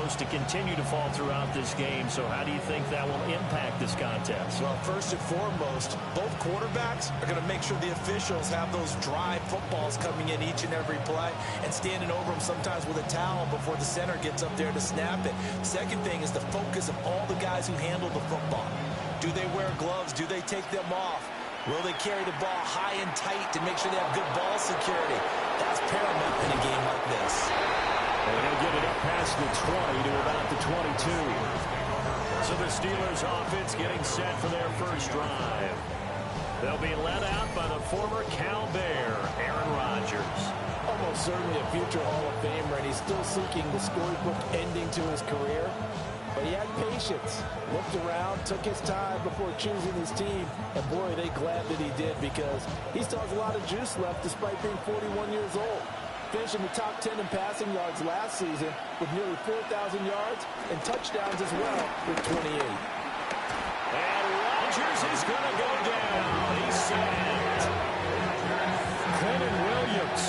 throws to continue to fall throughout this game. So how do you think that will impact this contest? Well, first and foremost, both quarterbacks are going to make sure the officials have those drive footballs coming in each and every play and standing over them sometimes with a towel before the center gets up there to snap it. Second thing is the focus of all the guys who handle the football. Do they wear gloves? Do they take them off? Will they carry the ball high and tight to make sure they have good ball security? That's paramount in a game like this. And he'll get it up past the 20 to about the 22. So the Steelers offense getting set for their first drive. They'll be led out by the former Cal Bear, Aaron Rodgers. Almost certainly a future Hall of Famer, and he's still seeking the storybook ending to his career. But he had patience, looked around, took his time before choosing his team, and boy, are they glad that he did, because he still has a lot of juice left despite being 41 years old. Finishing the top 10 in passing yards last season with nearly 4,000 yards and touchdowns as well with 28. And Rodgers is going to go down. He's sacked. Quentin Williams,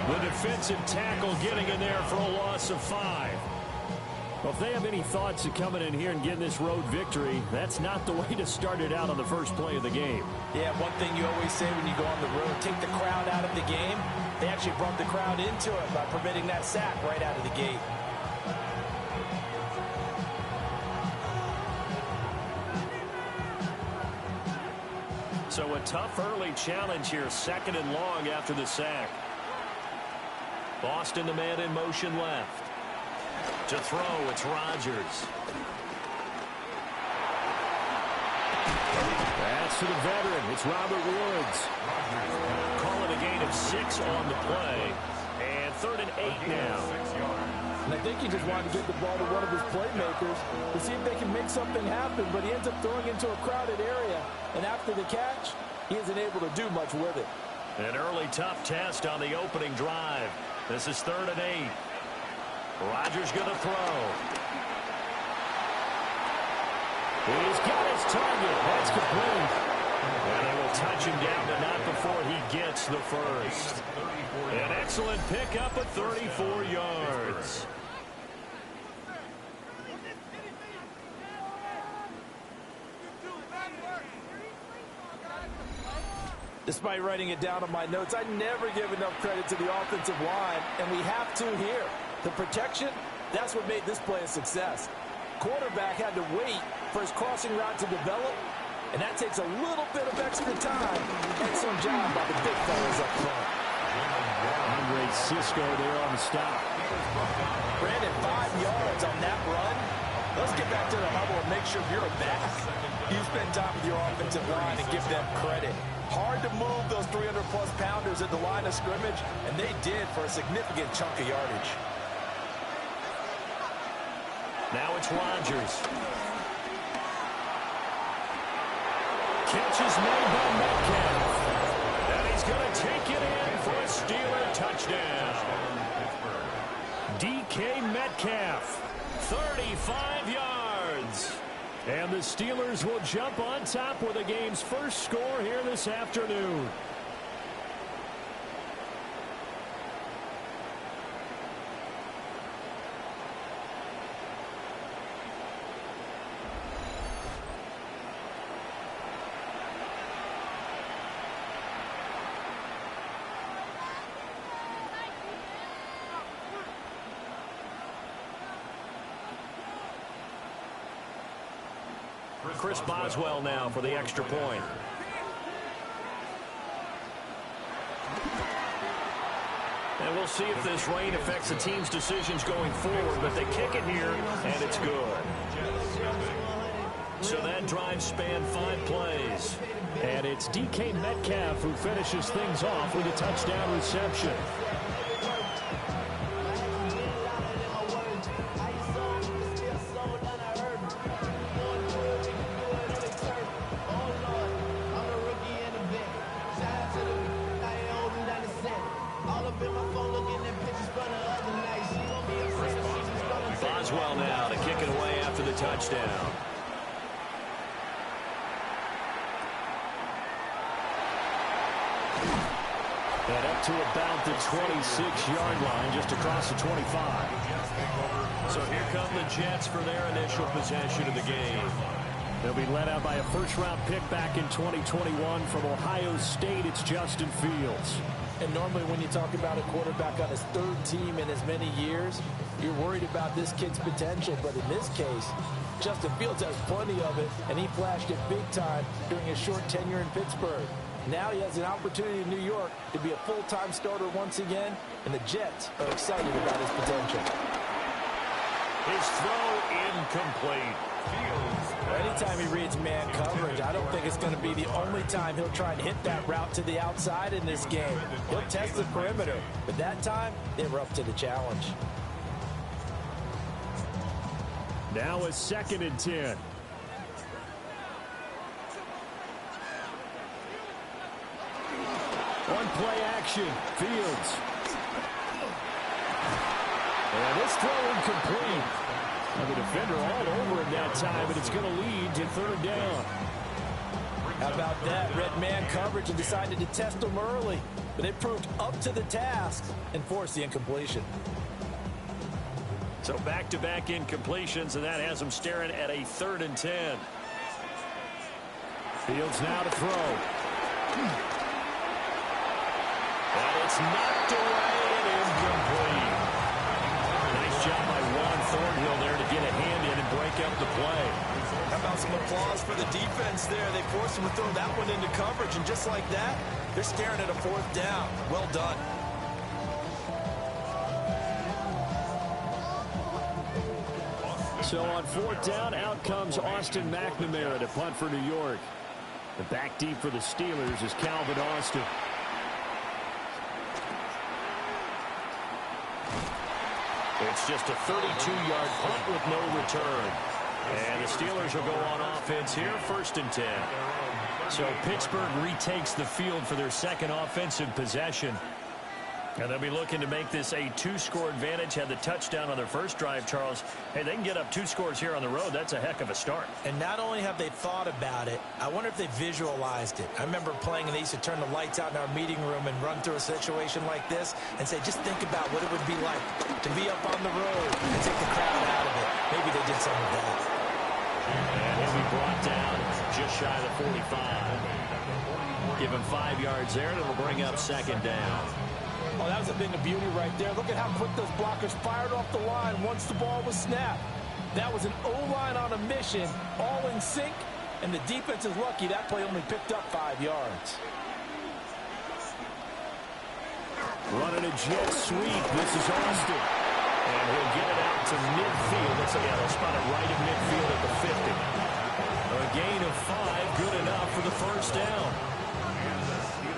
the defensive tackle, getting in there for a loss of 5. Well, if they have any thoughts of coming in here and getting this road victory, that's not the way to start it out on the first play of the game. Yeah, one thing you always say when you go on the road, take the crowd out of the game. They actually brought the crowd into it by permitting that sack right out of the gate. So a tough early challenge here, 2nd and long after the sack. Boston, the man in motion left. To throw, it's Rodgers. That's to the veteran. It's Robert Woods. Call it a gain of 6 on the play. And 3rd and 8 now. And I think he just wanted to get the ball to one of his playmakers to see if they can make something happen, but he ends up throwing into a crowded area. And after the catch, he isn't able to do much with it. An early tough test on the opening drive. This is 3rd and 8. Rodgers going to throw. He's got his target. That's complete. And they will touch him down, but not before he gets the first. An excellent pickup of 34 yards. Despite writing it down on my notes, I never give enough credit to the offensive line, and we have to here. The protection, that's what made this play a success. Quarterback had to wait for his crossing route to develop, and that takes a little bit of extra time. Excellent job by the big fellas up front. Andre Cisco there on the stop. Brandon, 5 yards on that run. Let's get back to the huddle and make sure you're back. You spend time with your offensive line and give them credit. Hard to move those 300-plus pounders at the line of scrimmage, and they did for a significant chunk of yardage. Now it's Rodgers. Catch is made by Metcalf. And he's going to take it in for a Steeler touchdown. DK Metcalf, 35 yards. And the Steelers will jump on top with the game's first score here this afternoon. Chris Boswell now for the extra point. And we'll see if this rain affects the team's decisions going forward, but they kick it here, and it's good. So that drive spanned 5 plays. And it's DK Metcalf who finishes things off with a touchdown reception. Boswell now to kick it away after the touchdown. And up to about the 26-yard line, just across the 25. So here come the Jets for their initial possession of the game. They'll be led out by a first-round pick back in 2021 from Ohio State. It's Justin Fields. And normally when you talk about a quarterback on his third team in as many years, you're worried about this kid's potential. But in this case, Justin Fields has plenty of it, and he flashed it big time during his short tenure in Pittsburgh. Now he has an opportunity in New York to be a full-time starter once again, and the Jets are excited about his potential. His throw incomplete. Anytime he reads man coverage, I don't think it's going to be the only time he'll try and hit that route to the outside in this game. He'll test the perimeter, but that time, they were up to the challenge. Now a 2nd and 10. One play action. Fields. And this throw incomplete. And the defender all over him that time, and it's going to lead to 3rd down. How about that? Red man coverage and decided to test him early. But they proved up to the task and forced the incompletion. So back-to-back incompletions, and that has him staring at a 3rd and 10. Fields now to throw. And it's knocked away and incomplete. Nice job by Juan Thornhill there to get a hand in and break up the play. How about some applause for the defense there? They forced him to throw that one into coverage, and just like that, they're staring at a 4th down. Well done. So on 4th down, out comes Austin McNamara to punt for New York. The back deep for the Steelers is Calvin Austin. It's just a 32-yard punt with no return. And the Steelers will go on offense here, 1st and 10. So Pittsburgh retakes the field for their 2nd offensive possession. And they'll be looking to make this a 2-score advantage. Had the touchdown on their first drive, Charles. Hey, they can get up 2 scores here on the road. That's a heck of a start. And not only have they thought about it, I wonder if they visualized it. I remember playing, and they used to turn the lights out in our meeting room and run through a situation like this and say, just think about what it would be like to be up on the road and take the crowd out of it. Maybe they did some of that. And he'll be brought down just shy of the 45. Give him 5 yards there, and it'll bring up 2nd down. Oh, that was a thing of beauty right there. Look at how quick those blockers fired off the line once the ball was snapped. That was an O-line on a mission, all in sync, and the defense is lucky that play only picked up 5 yards. Running a jet sweep. This is Austin. And he'll get it out to midfield. They'll spot it right at midfield at the 50. A gain of 5, good enough for the 1st down.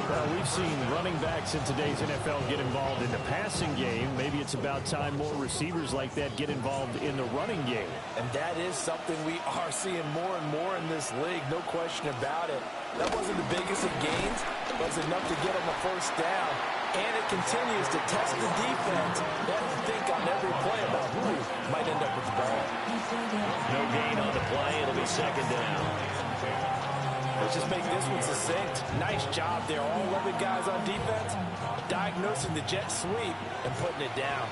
Well, we've seen running backs in today's NFL get involved in the passing game. Maybe it's about time more receivers like that get involved in the running game. And that is something we are seeing more and more in this league, no question about it. That wasn't the biggest of gains, but it's enough to get them a 1st down. And it continues to test the defense. They have to think on every play about who might end up with the ball. No gain on the play. It'll be 2nd down. Let's just make this one succinct. Nice job there. All 11 guys on defense diagnosing the jet sweep and putting it down.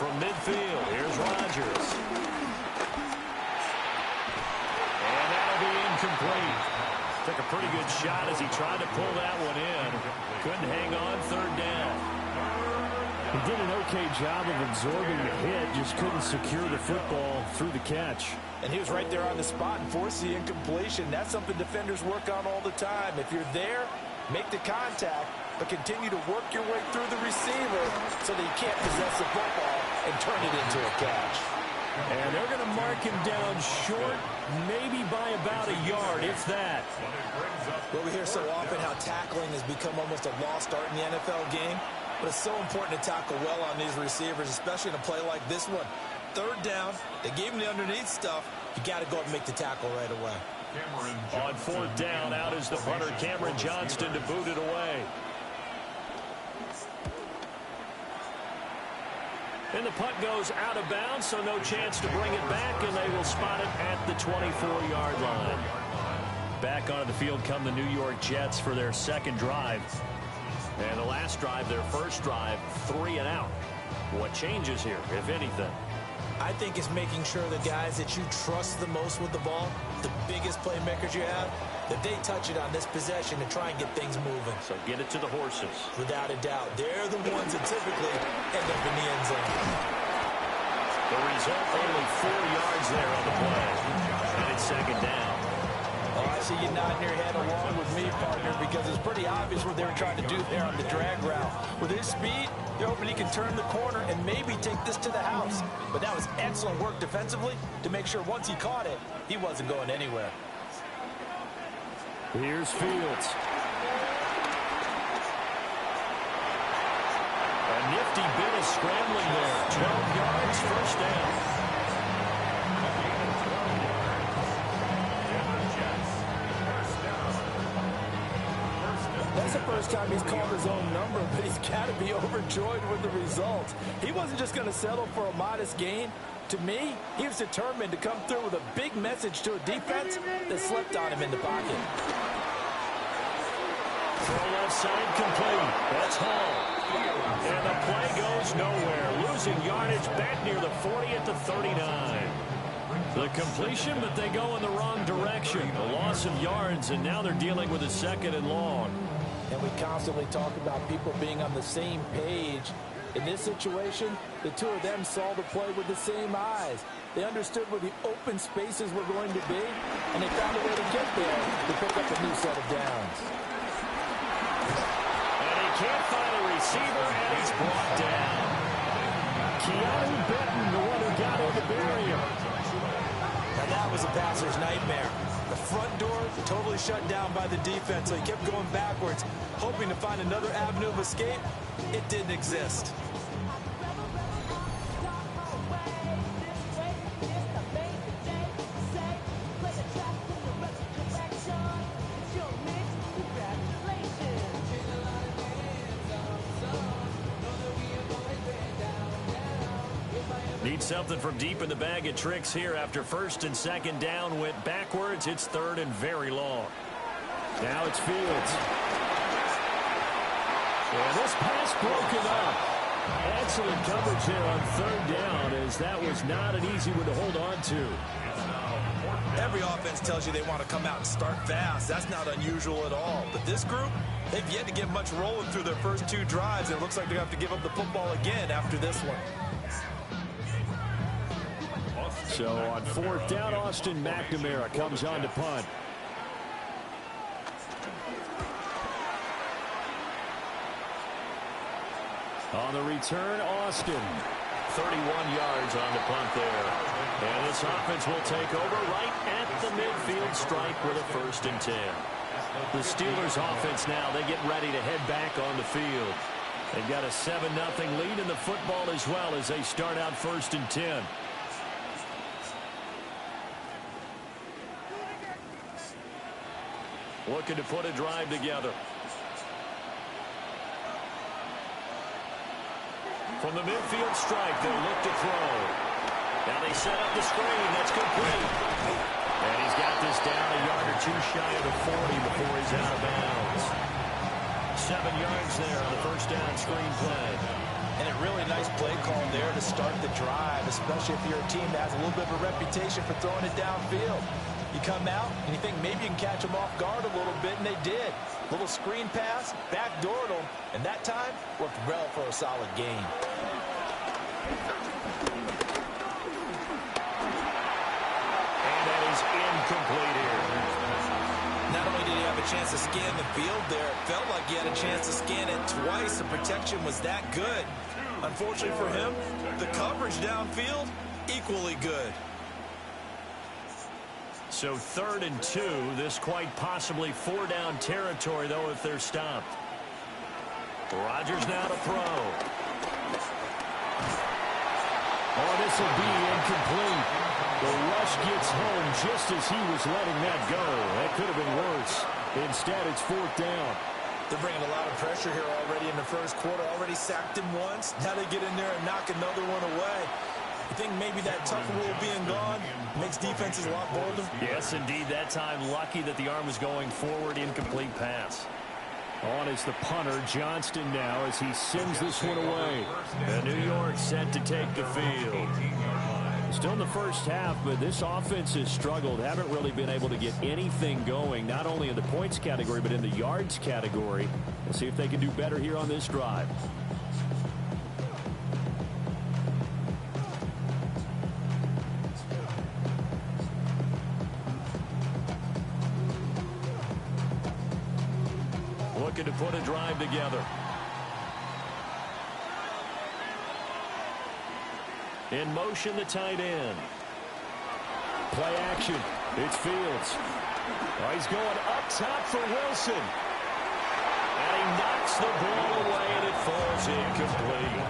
From midfield, here's Rodgers. And that'll be incomplete. Took a pretty good shot as he tried to pull that one in. Couldn't hang on, 3rd down. He did an okay job of absorbing the hit, just couldn't secure the football through the catch. And he was right there on the spot and forced the incompletion. That's something defenders work on all the time. If you're there, make the contact, but continue to work your way through the receiver so that you can't possess the football and turn it into a catch. And they're going to mark him down short, maybe by about a yard, if that. Well, we hear so often how tackling has become almost a lost art in the NFL game, but it's so important to tackle well on these receivers, especially in a play like this one. 3rd down, they gave him the underneath stuff. You got to go and make the tackle right away. On 4th down, out is the punter, Cameron Johnston, to boot it away. And the punt goes out of bounds, so no chance to bring it back, and they will spot it at the 24-yard line. Back onto the field come the New York Jets for their second drive. And the last drive, their first drive, 3 and out. What changes here, if anything? I think it's making sure the guys that you trust the most with the ball, the biggest playmakers you have, that they touch it on this possession and try and get things moving. So get it to the horses. Without a doubt, they're the ones that typically end up in the end zone. The result, only 4 yards there on the play. And it's second down. Oh, I see you nodding your head along with me, partner, because it's pretty obvious what they were trying to do there on the drag route. With his speed, they're hoping he can turn the corner and maybe take this to the house. But that was excellent work defensively to make sure once he caught it, he wasn't going anywhere. Here's Fields. A nifty bit of scrambling there. 12 yards, first down. That's the first time he's called his own number, but he's got to be overjoyed with the result. He wasn't just going to settle for a modest gain. To me, he was determined to come through with a big message to a defense that slept on him in the pocket. Throw left side complete. That's Hall. And the play goes nowhere. Losing yardage back near the 40 at the 39. The completion, but they go in the wrong direction. A loss of yards, and now they're dealing with a second and long. And we constantly talk about people being on the same page. In this situation, the two of them saw the play with the same eyes. They understood where the open spaces were going to be, and they found a way to get there to pick up a new set of downs. And he can't find a receiver, and he's brought down. Keanu Benton, the one who got in the barrier. And that was a passer's nightmare. The front door totally shut down by the defense, so he kept going backwards, hoping to find another avenue of escape. It didn't exist. Need something from deep in the bag of tricks here after first and second down went backwards. It's third and very long. Now it's Fields. And this pass broken up. Excellent coverage there on third down, as that was not an easy one to hold on to. Every offense tells you they want to come out and start fast. That's not unusual at all. But this group, they've yet to get much rolling through their first 2 drives. And it looks like they're going to have to give up the football again after this one. So on fourth down, Austin McNamara comes on to punt. On the return, Austin. 31 yards on the punt there. And this offense will take over right at the midfield stripe with a 1st and 10. The Steelers offense now, they get ready to head back on the field. They've got a 7-0 lead in the football as well as they start out 1st and 10. Looking to put a drive together. From the midfield stripe, they'll look to throw. Now they set up the screen. That's complete. And he's got this down a yard or 2 shy of the 40 before he's out of bounds. 7 yards there on the first down screen play. And a really nice play call there to start the drive, especially if you're a team that has a little bit of a reputation for throwing it downfield. You come out and you think maybe you can catch them off guard a little bit, and they did. Little screen pass, backdoored them, and that time worked well for a solid gain. And that is incomplete here. Not only did he have a chance to scan the field there, it felt like he had a chance to scan it twice. The protection was that good. Unfortunately for him, the coverage downfield, equally good. So 3rd and 2. This quite possibly 4-down territory, though, if they're stopped. Rodgers now to throw. Oh, this will be incomplete. The rush gets home just as he was letting that go. That could have been worse. Instead, it's 4th down. They're bringing a lot of pressure here already in the first quarter. Already sacked him once. Now they get in there and knock another one away. think maybe that tough rule being gone makes defenses a lot bolder? Yes, indeed. That time, lucky that the arm was going forward. Incomplete pass. On is the punter, Johnston now, as he sends this one away. And New York set to take the field. Still in the first half, but this offense has struggled. Haven't really been able to get anything going, not only in the points category, but in the yards category. We'll see if they can do better here on this drive. Looking to put a drive together. In motion, the tight end. Play action. It's Fields. Oh, he's going up top for Wilson. And he knocks the ball away, and it falls incomplete.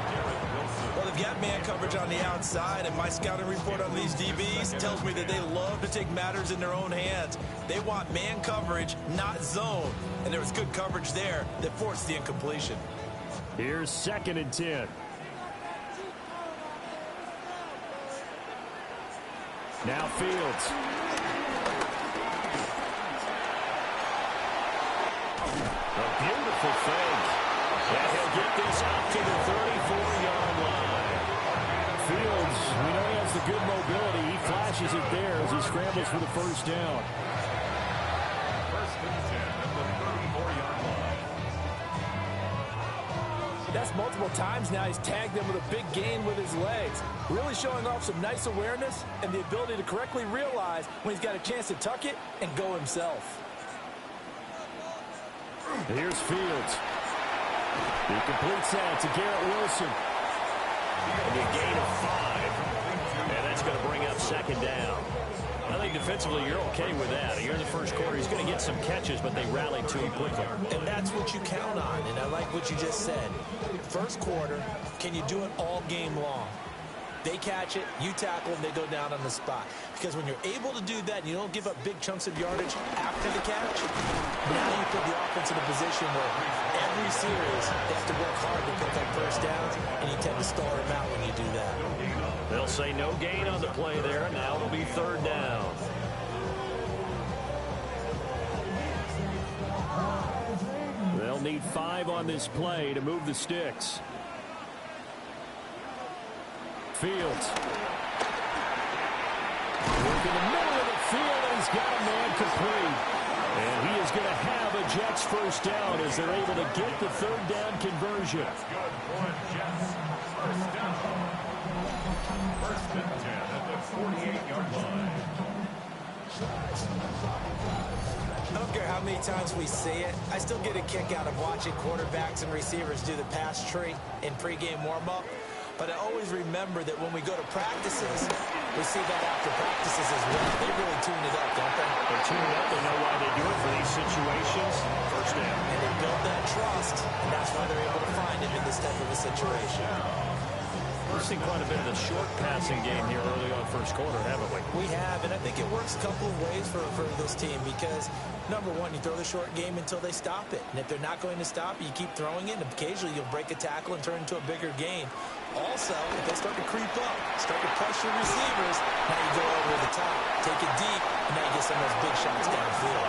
Well, they've got man coverage on the outside, and my scouting report on these DBs tells me that they love to take matters in their own hands. They want man coverage, not zone. And there was good coverage there that forced the incompletion. Here's 2nd and 10. Now Fields. A beautiful fake. And he'll get this out to the 34-yard line. Fields, we know he has the good mobility. He flashes it there as he scrambles for the first down. That's multiple times now he's tagged them with a big gain with his legs. Really showing off some nice awareness and the ability to correctly realize when he's got a chance to tuck it and go himself. Here's Fields. He completes that to Garrett Wilson. And a gain of 5. And that's going to bring up 2nd down. I think defensively you're okay with that. Here in the first quarter, he's going to get some catches, but they rallied to him quickly. And that's what you count on, and I like what you just said. First quarter, can you do it all game long? They catch it, you tackle them, they go down on the spot. Because when you're able to do that and you don't give up big chunks of yardage after the catch, now you put the offense in a position where every series they have to work hard to pick up first downs, and you tend to stall them out when you do that. They'll say no gain on the play there. Now it'll be 3rd down. They'll need 5 on this play to move the sticks. Fields. Working the middle of the field, and he's got a man complete. And he is going to have a Jets first down as they're able to get the 3rd down conversion. First down. 1st and 10 at the 48-yard line. I don't care how many times we see it. I still get a kick out of watching quarterbacks and receivers do the pass tree in pregame warm-up. But I always remember that when we go to practices, we see that after practices as well. They really tune it up, don't they? They tune it up. They know why they do it for these situations. First down. And they build that trust, and that's why they're able to find him in this type of a situation. We've seen quite a bit of the short passing game here early on first quarter, haven't we? We have, and I think it works a couple of ways for this team because, number one, you throw the short game until they stop it. And if they're not going to stop it, you keep throwing it, and occasionally you'll break a tackle and turn it into a bigger gain. Also, if they start to creep up, start to pressure receivers, now you go over the top, take it deep, and now you get some of those big shots downfield.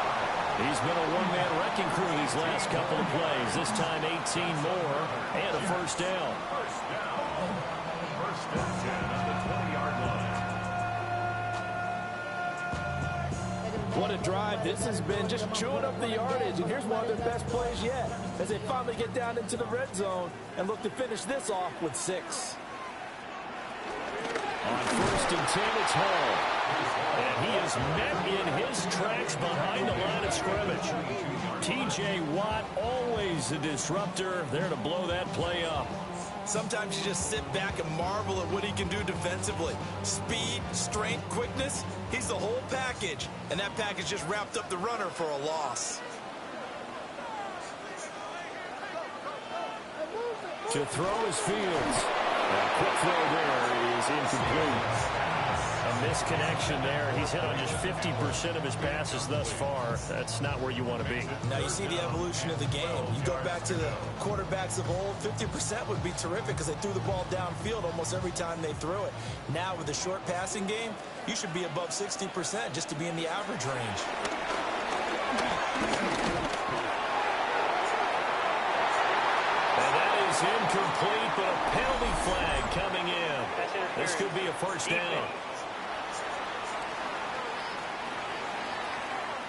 He's been a one-man wrecking crew these last couple of plays. This time 18 more and a first down. First and 10 at the 20-yard line. What a drive this has been, just chewing up the yardage. And here's one of their best plays yet as they finally get down into the red zone and look to finish this off with 6. On 1st and 10, it's Hall. And he is met in his tracks behind the line of scrimmage. T.J. Watt, always a disruptor, there to blow that play up. Sometimes you just sit back and marvel at what he can do defensively. Speed, strength, quickness, he's the whole package. And that package just wrapped up the runner for a loss. To throw is Fields. A quick throw there is incomplete. A Misconnection there. He's hit on just 50% of his passes thus far. That's not where you want to be. Now you see the evolution of the game. You go back to the quarterbacks of old, 50% would be terrific because they threw the ball downfield almost every time they threw it. Now with the short passing game, you should be above 60% just to be in the average range. And that is incomplete, but a penalty flag coming in. This could be a first down.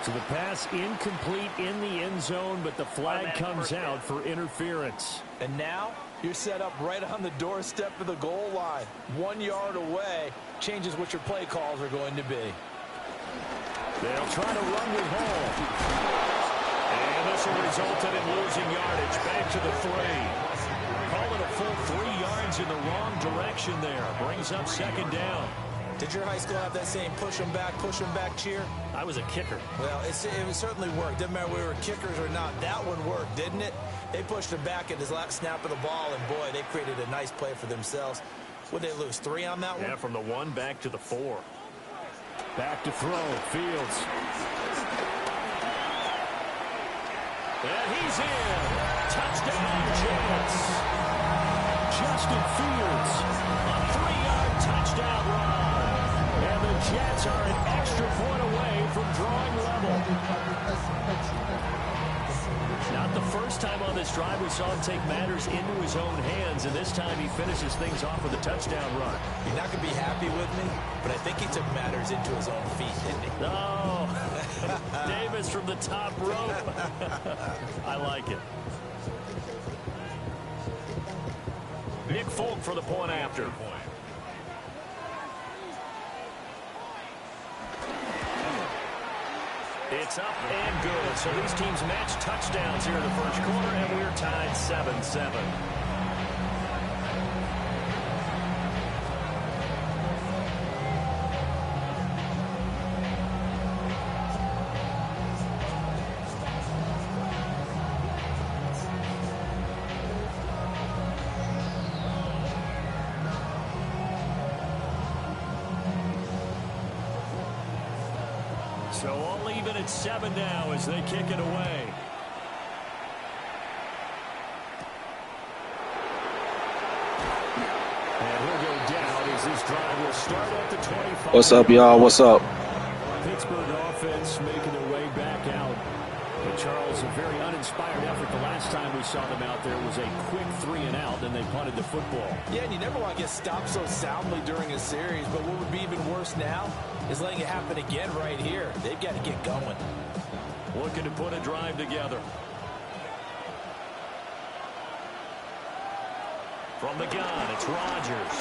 So the pass incomplete in the end zone, but the flag comes out for interference. And now you're set up right on the doorstep of the goal line. 1 yard away changes what your play calls are going to be. They'll try to run with Hall. And this will result in losing yardage. Back to the 3. Call it a full 3 yards in the wrong direction there. Brings up second down. Did your high school have that same push them back cheer? I was a kicker. Well, it certainly worked. Didn't matter whether we were kickers or not. That one worked, didn't it? They pushed him back at his last snap of the ball, and boy, they created a nice play for themselves. Would they lose 3 on that one? Yeah, from the 1 back to the 4. Back to throw. Fields. And he's in. Touchdown, Jets. Justin Fields. A 3-yard touchdown run. And the Jets are an extra point away from drawing level. Not the first time on this drive we saw him take matters into his own hands, and this time he finishes things off with a touchdown run. You're not going to be happy with me, but I think he took matters into his own feet, didn't he? Oh, Davis from the top rope. I like it. Nick Folk for the point after. It's up and good. So these teams match touchdowns here in the first quarter, and we're tied 7-7. So all even at 7 now as they kick it away. And he'll go down as this drive will start at the 25. What's up, y'all? What's up? Pittsburgh offense making their way back out. But Charles, a very uninspired effort. The last time we saw them out there was a quick 3-and-out, and they punted the football. Yeah, and you never want to get stopped so soundly during a series, but what would be even worse now is letting it happen again right here. They've got to get going. Looking to put a drive together. From the gun, it's Rodgers.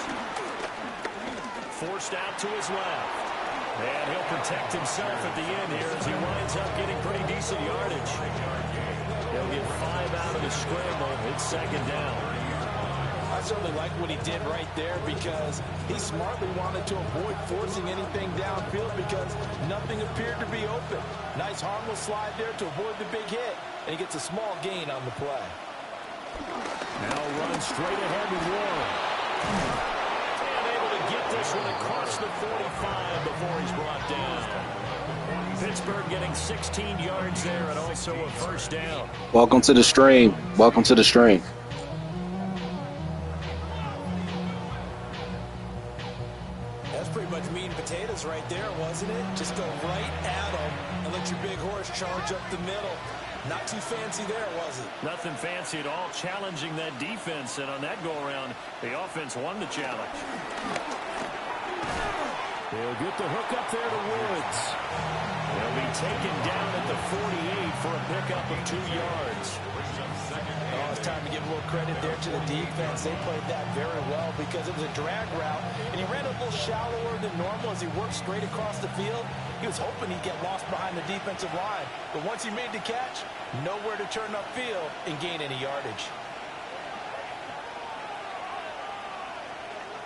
Forced out to his left. And he'll protect himself at the end here as he winds up getting pretty decent yardage. He'll get 5 out of the scramble. It's second down. I certainly like what he did right there because he smartly wanted to avoid forcing anything downfield because nothing appeared to be open. Nice harmless slide there to avoid the big hit, and he gets a small gain on the play. Now runs straight ahead with Warren. And able to get this one across the 45 before he's brought down. Pittsburgh getting 16 yards there and also a first down. Welcome to the stream. Welcome to the stream. That's pretty much meat and potatoes right there, wasn't it? Just go right at them and let your big horse charge up the middle. Not too fancy there, was it? Nothing fancy at all, challenging that defense, and on that go-around, the offense won the challenge. They'll get the hook up there to Woods. They'll be taken down at the 48 for a pickup of 2 yards. Oh, it's time to give a little credit there to the defense. They played that very well because it was a drag route, and he ran a little shallower than normal as he worked straight across the field. He was hoping he'd get lost behind the defensive line, but once he made the catch, nowhere to turn upfield and gain any yardage.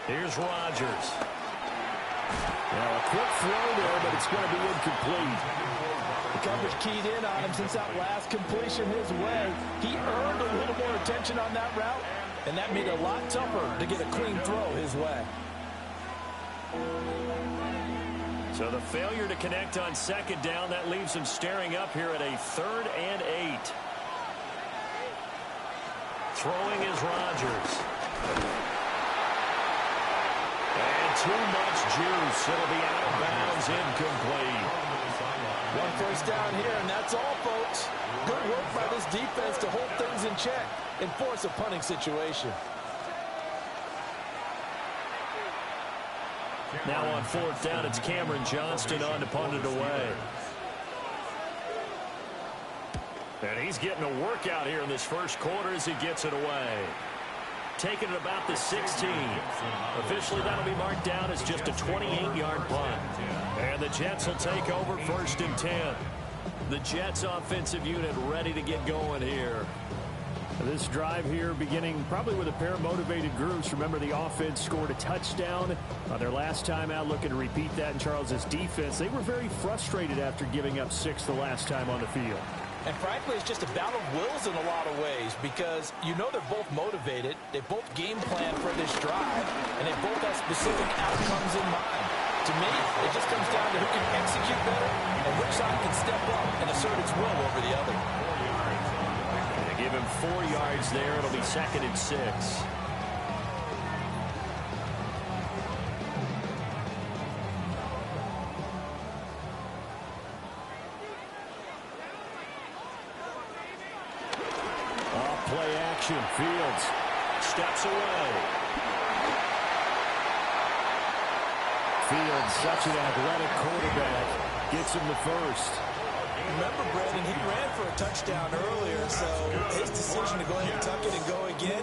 Here's Rodgers. Now a quick throw there, but it's going to be incomplete. The coverage keyed in on him since that last completion his way. He earned a little more attention on that route, and that made it a lot tougher to get a clean throw his way. So the failure to connect on second down, that leaves him staring up here at a 3rd and 8. Throwing is Rodgers. And too much juice. It'll be out of bounds, incomplete. 1 first down here, and that's all, folks. Good work by this defense to hold things in check and force a punting situation. Now on 4th down, it's Cameron Johnston on to punt it away. And he's getting a workout here in this first quarter as he gets it away. Taking it about the 16. Officially, that'll be marked down as just a 28-yard punt. And the Jets will take over 1st and 10. The Jets offensive unit ready to get going here. This drive here beginning probably with a pair of motivated groups. Remember, the offense scored a touchdown their last time out, looking to repeat that in Charles's defense. They were very frustrated after giving up 6 the last time on the field. And frankly, it's just a battle of wills in a lot of ways because you know they're both motivated, they both game plan for this drive, and they both have specific outcomes in mind. To me, it just comes down to who can execute better and which side can step up and assert its will over the other. They give him 4 yards there. It'll be 2nd and 6. Play action. Fields Steps away. Fields, such an athletic quarterback, gets him the first. Remember, Brandon, he ran for a touchdown earlier, so his decision to go ahead and tuck it and go again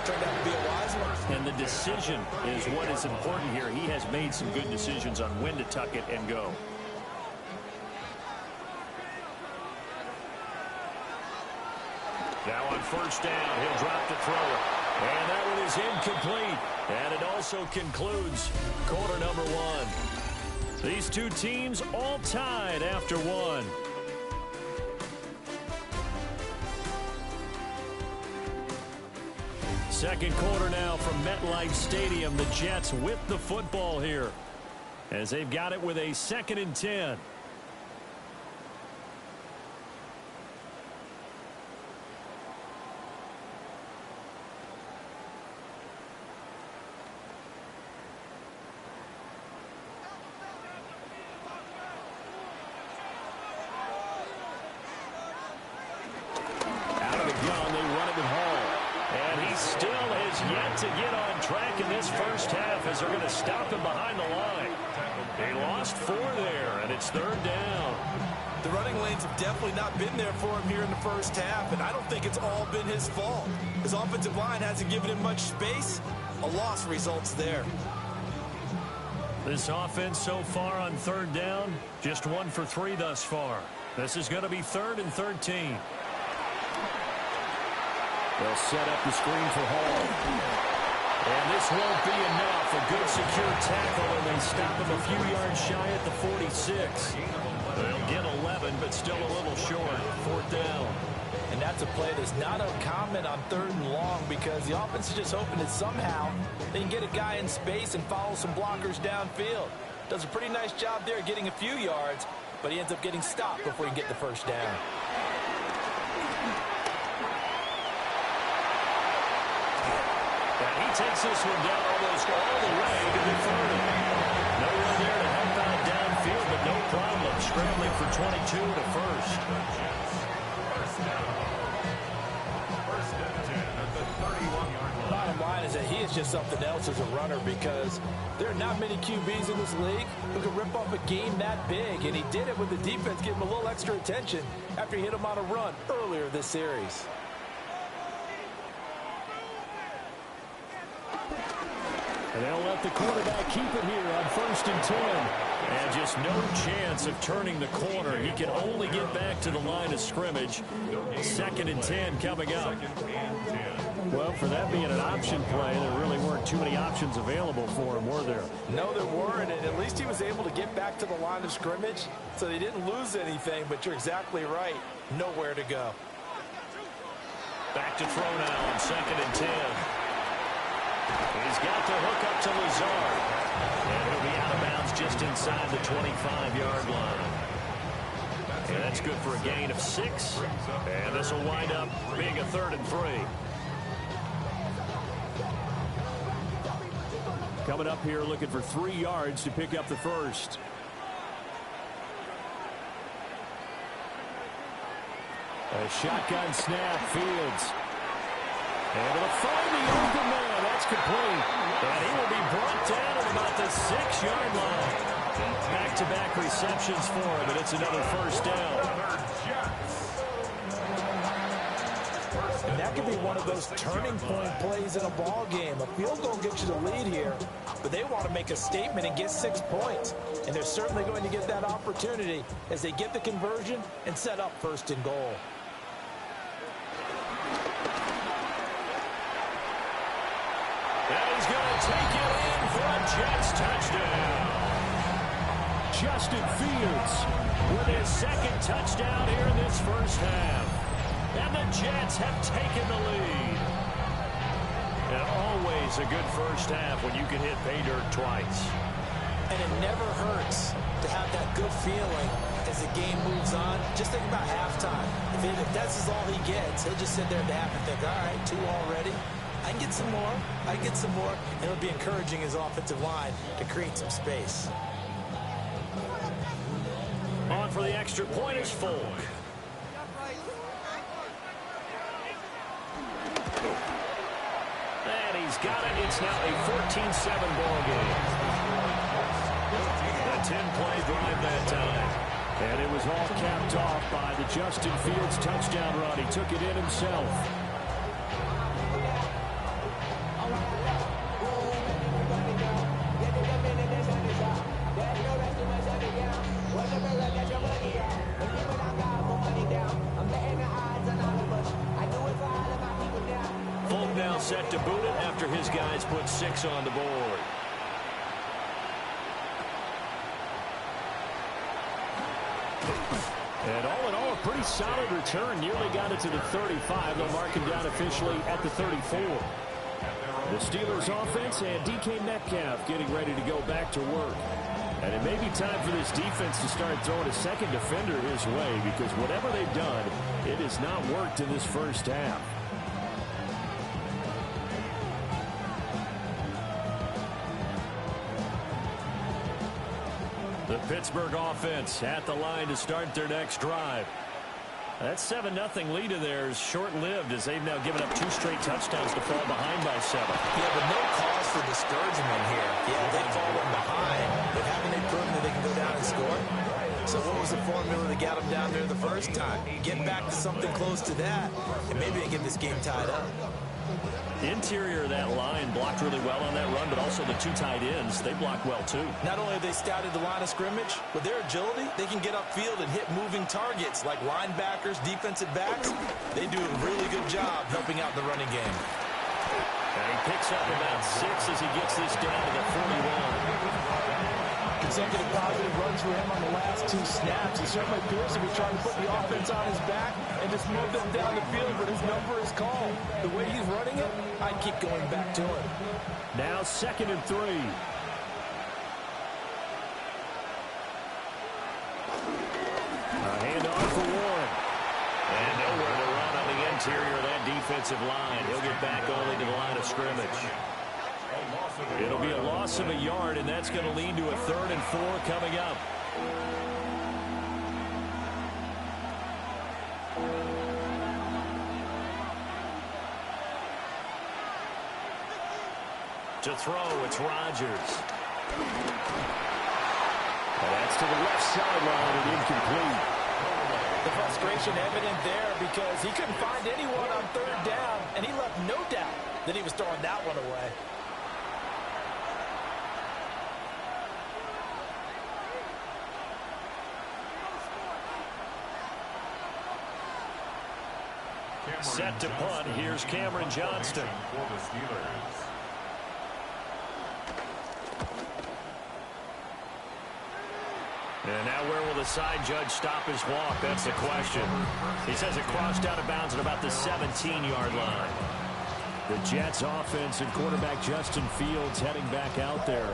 turned out to be a wise one. And the decision is what is important here. He has made some good decisions on when to tuck it and go. Now on 1st down, he'll drop to throw it. And that one is incomplete. And it also concludes quarter number 1. These two teams all tied after 1. Second quarter now from MetLife Stadium. The Jets with the football here as they've got it with a 2nd and 10. To get on track in this first half as they're going to stop him behind the line. They lost 4 there, and it's 3rd down. The running lanes have definitely not been there for him here in the first half, and I don't think it's all been his fault. His offensive line hasn't given him much space. A loss results there. This offense so far on 3rd down, just 1 for 3 thus far. This is going to be 3rd and 13. They'll set up the screen for Hall. And this won't be enough. A good secure tackle, and they stop him a few yards shy at the 46. They'll get 11, but still a little short. 4th down. And that's a play that's not uncommon on 3rd and long because the offense is just hoping that somehow they can get a guy in space and follow some blockers downfield. Does a pretty nice job there getting a few yards, but he ends up getting stopped before he can get the 1st down. And he takes this one down almost all the way to the 30. No one there to help out downfield, but no problem. Scrambling for 22 to 1st. Bottom line is that he is just something else as a runner because there are not many QBs in this league who can rip off a game that big, and he did it with the defense giving him a little extra attention after he hit him on a run earlier this series. And they'll let the quarterback keep it here on 1st and 10. And just no chance of turning the corner. He can only get back to the line of scrimmage. 2nd and 10 coming up. Well, for that being an option play, there really weren't too many options available for him, were there? No, there weren't, and at least he was able to get back to the line of scrimmage, so they didn't lose anything, but you're exactly right. Nowhere to go. Back to throw now on 2nd and 10. He's got the hook up to Lazard. And it'll be out of bounds just inside the 25-yard line. And that's good for a gain of 6. And this will wind up being a 3rd and 3. Coming up here looking for 3 yards to pick up the first. A shotgun snap, Fields. And it'll find the open man. That's complete. And he will be brought down at about the 6-yard line. Back-to-back receptions for him, and it's another first down. And that could be one of those turning point plays in a ball game. A field goal gets you the lead here, but they want to make a statement and get 6 points. And they're certainly going to get that opportunity as they get the conversion and set up 1st and goal. And he's going to take it in for a Jets touchdown. Justin Fields with his 2nd touchdown here in this first half. And the Jets have taken the lead. And always a good first half when you can hit pay dirt twice. And it never hurts to have that good feeling as the game moves on. Just think about halftime. If that's all he gets, he'll just sit there at the half and think, all right, 2 already. I can get some more. I can get some more. And it'll be encouraging his offensive line to create some space. On for the extra point is Folk. And he's got it. It's now a 14-7 ball game. A 10-play drive that time. And it was all capped off by the Justin Fields touchdown run. He took it in himself. Folk now set to boot it after his guys put 6 on the board. And all in all, a pretty solid return. Nearly got it to the 35. They'll mark him down officially at the 34. The Steelers offense and DK Metcalf getting ready to go back to work. And it may be time for this defense to start throwing a second defender his way, because whatever they've done, it has not worked in this first half. The Pittsburgh offense at the line to start their next drive. That 7-0 lead of theirs short-lived as they've now given up 2 straight touchdowns to fall behind by 7. Yeah, but no cause for discouragement here. Yeah, they fallen behind, but haven't they proven that they can go down and score? So what was the formula that got them down there the first time? Get back to something close to that, and maybe they get this game tied up. The interior of that line blocked really well on that run, but also the 2 tight ends, they blocked well too. Not only have they scouted the line of scrimmage, with their agility, they can get upfield and hit moving targets like linebackers, defensive backs. They do a really good job helping out the running game. And he picks up about 6 as he gets this down to the 41. Consecutive positive runs for him on the last 2 snaps. He certainly appears to be trying to put the offense on his back and just move them down the field, but his number is called. The way he's running it, I'd keep going back to him. Now 2nd and 3. A handoff for Warren. And nowhere to run on the interior of that defensive line. He'll get back only to the line of scrimmage. It'll be a loss of a yard, and that's going to lead to a 3rd and 4 coming up. To throw, it's Rodgers. And that's to the left sideline and incomplete. The frustration evident there because he couldn't find anyone on 3rd down, and he left no doubt that he was throwing that one away. Set to punt. Here's Cameron Johnston. And now where will the side judge stop his walk? That's the question. He says it crossed out of bounds at about the 17-yard line. The Jets offense and quarterback Justin Fields heading back out there.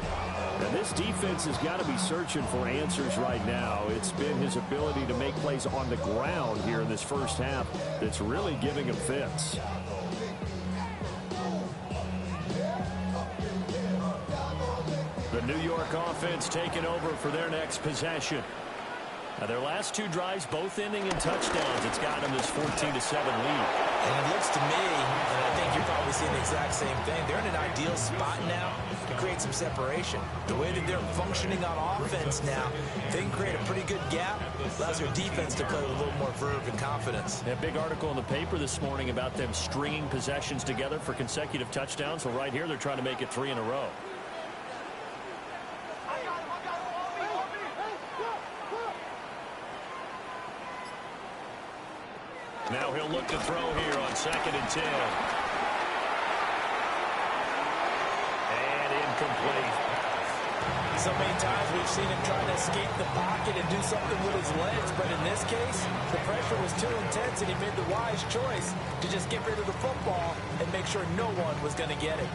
And this defense has got to be searching for answers right now. It's been his ability to make plays on the ground here in this first half that's really giving him fits. The New York offense taking over for their next possession. Now their last two drives both ending in touchdowns. It's got them this 14-7 lead. And it looks to me, and I think you're probably seeing the exact same thing, they're in an ideal spot now to create some separation. The way that they're functioning on offense now, they can create a pretty good gap, allows their defense to play with a little more verve and confidence. A big article in the paper this morning about them stringing possessions together for consecutive touchdowns. Well, right here they're trying to make it 3 in a row. Now he'll look to throw here on 2nd and 10. And incomplete. So many times we've seen him trying to escape the pocket and do something with his legs, but in this case, the pressure was too intense and he made the wise choice to just get rid of the football and make sure no one was going to get it.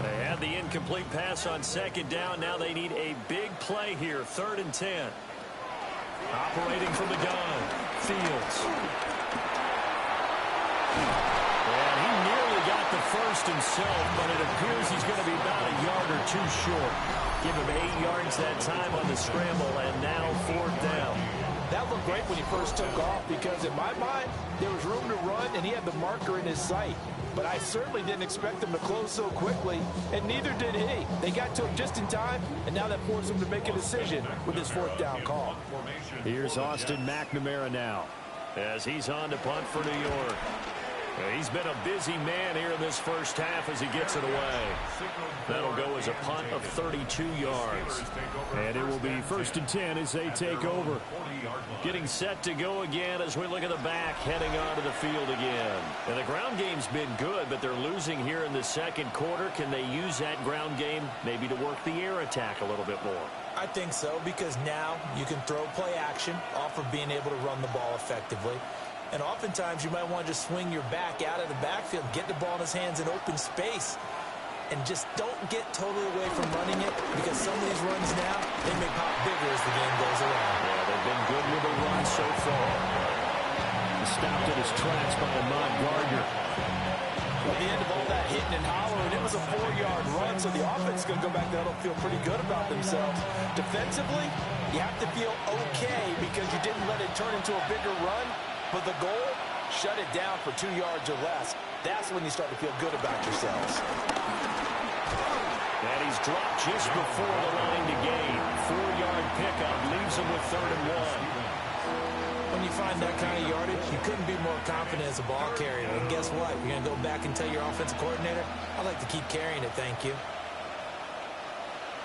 They had the incomplete pass on 2nd down. Now they need a big play here, 3rd and 10. Operating from the gun, Fields. And he nearly got the first himself, but it appears he's going to be about a yard or two short. Give him 8 yards that time on the scramble, and now 4th down. That looked great when he first took off because in my mind, there was room to run, and he had the marker in his sight. But I certainly didn't expect him to close so quickly, and neither did he. They got to him just in time, and now that forced him to make a decision with his 4th down call. Here's Austin McNamara now as he's on to punt for New York. He's been a busy man here in this first half as he gets it away. That'll go as a punt of 32 yards. And it will be 1st and 10 as they take over. Getting set to go again as we look at the back, heading onto the field again. And the ground game's been good, but they're losing here in the 2nd quarter. Can they use that ground game maybe to work the air attack a little bit more? I think so, because now you can throw play action off of being able to run the ball effectively. And oftentimes you might want to just swing your back out of the backfield, get the ball in his hands in open space, and just don't get totally away from running it, because some of these runs now, they may pop bigger as the game goes along. Yeah, they've been good with the run so far. He stopped at his tracks by Ahmad Gardner. At the end of all that hitting and hollering, it was a 4-yard run, so the offense is going to go back there and feel pretty good about themselves. Defensively, you have to feel okay because you didn't let it turn into a bigger run. But the goal, shut it down for 2 yards or less. That's when you start to feel good about yourselves. And he's dropped just before the line to gain. 4-yard pickup leaves him with 3rd and 1. When you find that kind of yardage, you couldn't be more confident as a ball carrier. And guess what? You're going to go back and tell your offensive coordinator, I'd like to keep carrying it, thank you.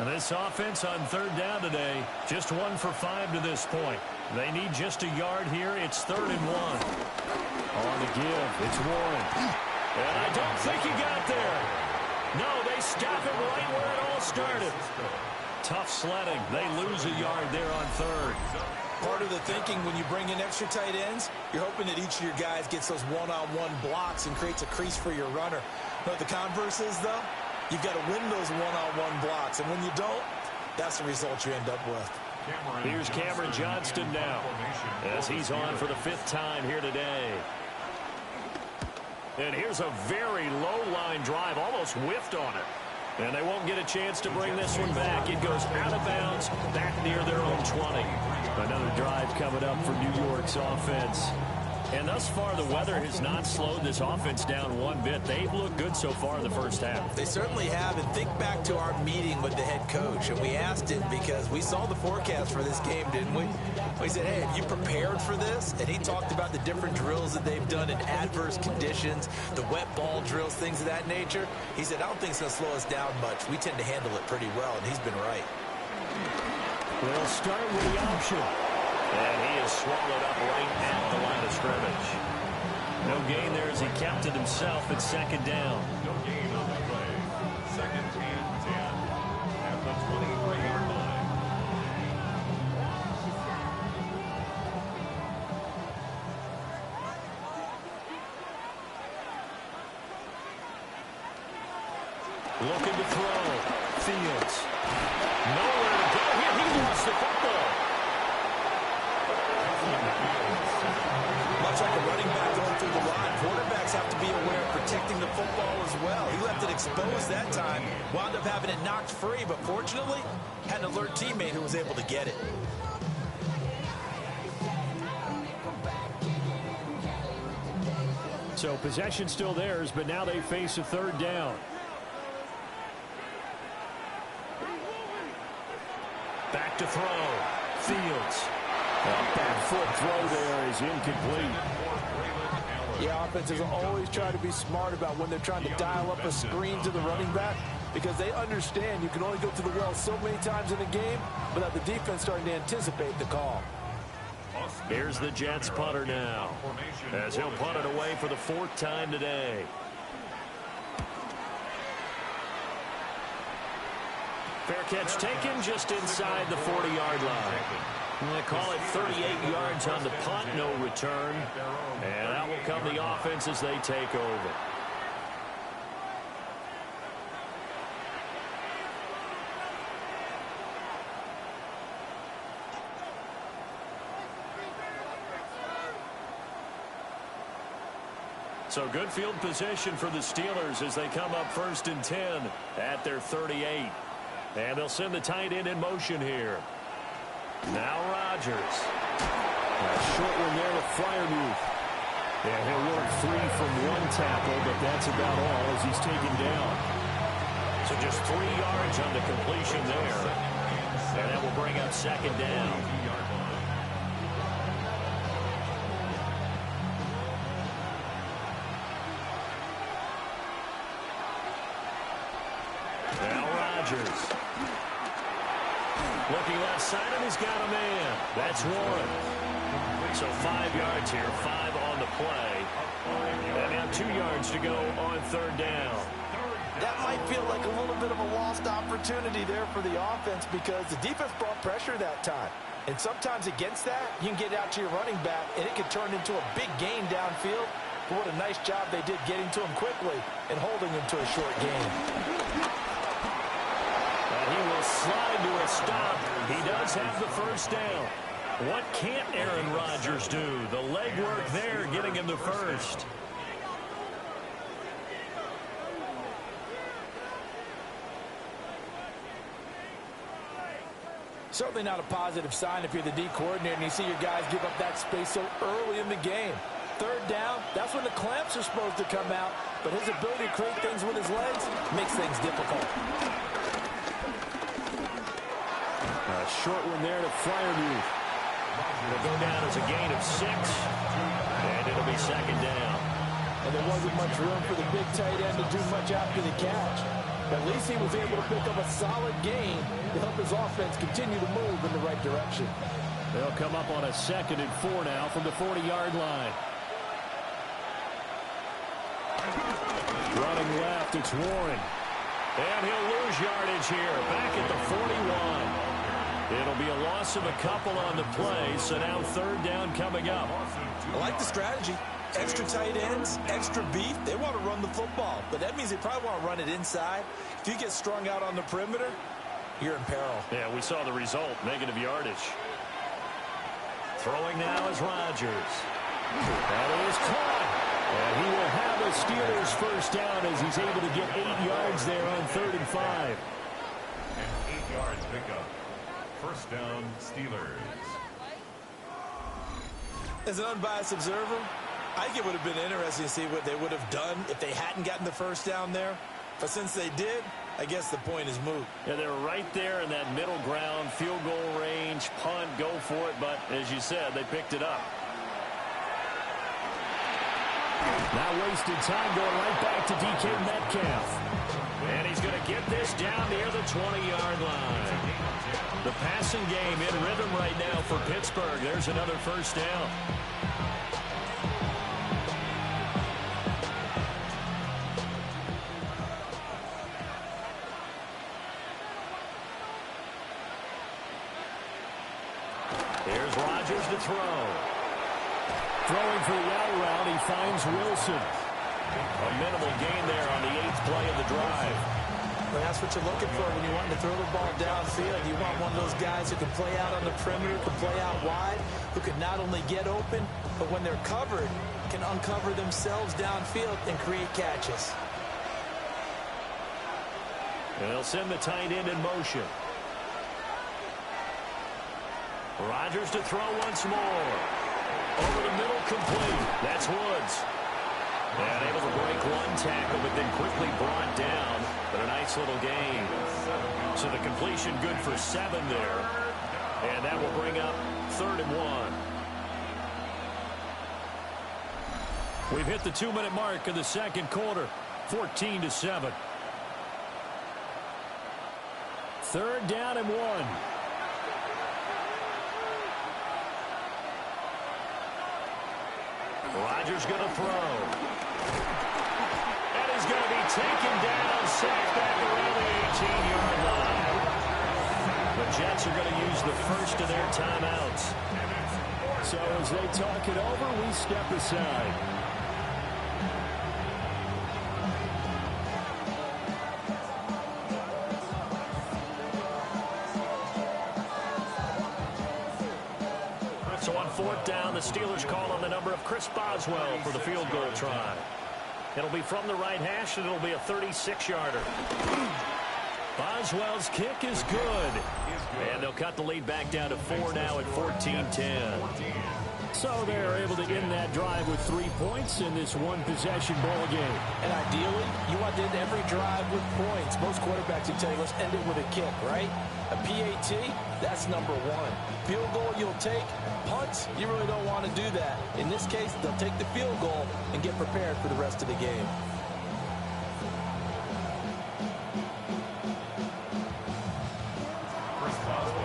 And this offense on 3rd down today, just 1 for 5 to this point. They need just a yard here. It's 3rd and 1. On the give, it's Warren. And I don't think he got there. No, they stop him right where it all started. Tough sledding. They lose a yard there on 3rd. Part of the thinking when you bring in extra tight ends, you're hoping that each of your guys gets those one-on-one blocks and creates a crease for your runner. But the converse is, though, you've got to win those one-on-one blocks. And when you don't, that's the result you end up with. Here's Cameron Johnston now as he's on for the 5th time here today. And here's a very low-line drive, almost whiffed on it. And they won't get a chance to bring this one back. It goes out of bounds, back near their own 20. Another drive coming up for New York's offense. And thus far, the weather has not slowed this offense down one bit. They've looked good so far in the first half. They certainly have. And think back to our meeting with the head coach. And we asked him because we saw the forecast for this game, didn't we? We said, hey, have you prepared for this? And he talked about the different drills that they've done in adverse conditions, the wet ball drills, things of that nature. He said, I don't think it's going to slow us down much. We tend to handle it pretty well, and he's been right. They'll start with the option. And he is swallowed up right at the line of scrimmage. No gain there as he kept it himself at 2nd down. No gain on the play. 2nd and 10 at the 23-yard line. Looking to throw. Fields. Nowhere to go here. He lost the football. Much like a running back going through the line, quarterbacks have to be aware of protecting the football as well. He left it exposed that time, wound up having it knocked free, but fortunately, had an alert teammate who was able to get it. So possession still theirs, but now they face a third down. Back to throw. Fields. That foot throw there is incomplete. Yeah, offenses always try to be smart about when they're trying to dial up a screen to the running back, because they understand you can only go to the well so many times in the game without the defense starting to anticipate the call. Here's the Jets punter now, as he'll punt it away for the 4th time today. Fair catch taken just inside the 40-yard line. They call it 38 yards on the punt, no return. And out will come the offense as they take over. So good field position for the Steelers as they come up 1st and 10 at their 38. And they'll send the tight end in motion here. Now Rodgers. A short one there to Freiermuth. Yeah, he'll work 3 from 1 tackle, but that's about all as he's taken down. So just 3 yards on the completion there. And that will bring up 2nd down. Looking left side, and he's got a man. That's 1. So 5 yards here, 5 on the play. And now 2 yards to go on 3rd down. That might feel like a little bit of a lost opportunity there for the offense, because the defense brought pressure that time. And sometimes against that, you can get out to your running back, and it can turn into a big gain downfield. But what a nice job they did getting to him quickly and holding him to a short gain. He will slide to a stop. He does have the 1st down. What can't Aaron Rodgers do? The leg work there, getting him the 1st. Certainly not a positive sign if you're the D coordinator and you see your guys give up that space so early in the game. 3rd down, that's when the clamps are supposed to come out, but his ability to create things with his legs makes things difficult. A short one there to Freiermuth. It'll go down as a gain of 6, and it'll be 2nd down. And there wasn't much room for the big tight end to do much after the catch. At least he was able to pick up a solid gain to help his offense continue to move in the right direction. They'll come up on a 2nd and 4 now from the 40-yard line. Running left, it's Warren. And he'll lose yardage here, back at the 41. It'll be a loss of a couple on the play, so now 3rd down coming up. I like the strategy. Extra tight ends, extra beef. They want to run the football, but that means they probably want to run it inside. If you get strung out on the perimeter, you're in peril. Yeah, we saw the result, negative yardage. Throwing now is Rodgers. That is caught. And he will have a Steelers 1st down as he's able to get 8 yards there on 3rd and 5. And 8 yards pickup. 1st down, Steelers. As an unbiased observer, I think it would have been interesting to see what they would have done if they hadn't gotten the 1st down there. But since they did, I guess the point is moot. Yeah, they were right there in that middle ground, field goal range, punt, go for it. But as you said, they picked it up. Not wasted time, going right back to DK Metcalf. And he's going to get this down near the 20-yard line. The passing game in rhythm right now for Pittsburgh. There's another 1st down. Here's Rodgers to throw. Throwing for the out route, he finds Wilson. A minimal gain there on the 8th play of the drive. Well, that's what you're looking for when you want to throw the ball downfield. You want one of those guys who can play out on the perimeter, can play out wide, who can not only get open, but when they're covered, can uncover themselves downfield and create catches. And they'll send the tight end in motion. Rodgers to throw once more. Over the middle, complete. That's Woods. And able to break one tackle, but then quickly brought down. But a nice little gain. So the completion good for 7 there. And that will bring up 3rd and 1. We've hit the 2-minute mark in the second quarter. 14-7. 3rd down and 1. Rodgers going to throw. And he's going to be taken down, sacked back around the 18-yard line. The Jets are going to use the first of their timeouts. So as they talk it over, we step aside. So on 4th down, the Steelers call on the number of Chris Boswell for the field goal try. It'll be from the right hash, and it'll be a 36-yarder. Boswell's kick is good. And they'll cut the lead back down to 4 now at 14-10. So they're able to end that drive with 3 points in this one-possession ball game. And ideally, you want to end every drive with points. Most quarterbacks will tell you, let's end it with a kick, right? A PAT, that's number 1. Field goal you'll take. Punts, you really don't want to do that. In this case, they'll take the field goal and get prepared for the rest of the game.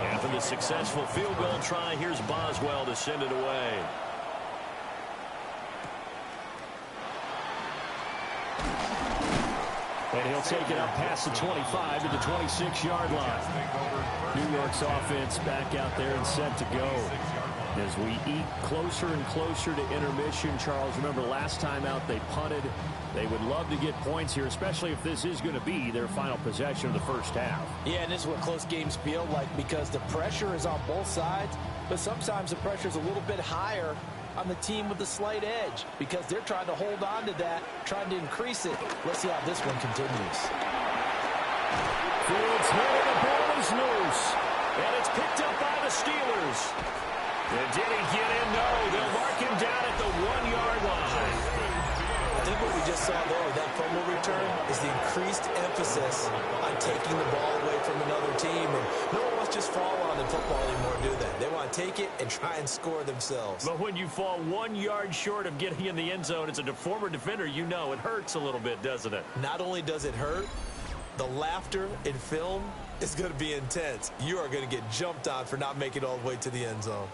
After the successful field goal try, here's Boswell to send it away. And he'll take it up past the 25 to the 26-yard line. New York's offense back out there and set to go. As we eat closer and closer to intermission, Charles, remember last time out they punted. They would love to get points here, especially if this is going to be their final possession of the first half. Yeah, and this is what close games feel like because the pressure is on both sides, but sometimes the pressure is a little bit higher on the team with the slight edge because they're trying to hold on to that, trying to increase it. Let's see how this one continues. Fields hit and the ball is loose. And it's picked up by the Steelers. And did he get in? No. They'll mark him down at the 1-yard line. I think what we just saw there with that fumble return is the increased emphasis on taking the ball away from another team. And no one wants to just fall on in football anymore, do they? They want to take it and try and score themselves. But when you fall 1 yard short of getting in the end zone as a former defender, you know it hurts a little bit, doesn't it? Not only does it hurt, the laughter in film is going to be intense. You are going to get jumped on for not making it all the way to the end zone.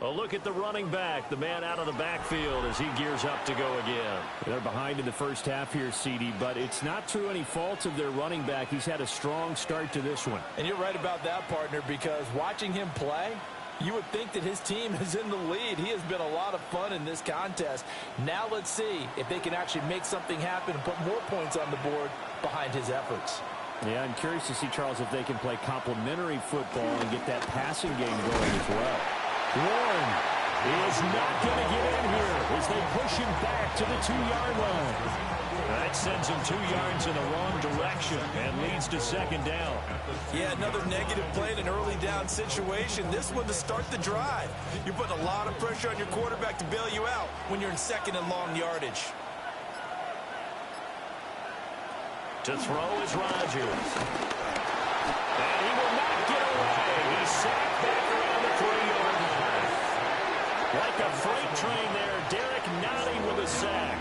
A look at the running back, the man out of the backfield as he gears up to go again. They're behind in the first half here, CD, but it's not through any fault of their running back. He's had a strong start to this one. And you're right about that, partner, because watching him play, you would think that his team is in the lead. He has been a lot of fun in this contest. Now let's see if they can actually make something happen and put more points on the board behind his efforts. Yeah, I'm curious to see, Charles, if they can play complementary football and get that passing game going as well. Warren is not going to get in here as they push him back to the 2-yard line. That sends him 2 yards in the wrong direction and leads to second down. Yeah, another negative play in an early down situation. This one to start the drive. You're putting a lot of pressure on your quarterback to bail you out when you're in second and long yardage. To throw is Rodgers. And he will not get away. He's sacked back around the 3-yard line. Like a freight train there, Derek Notting with a sack.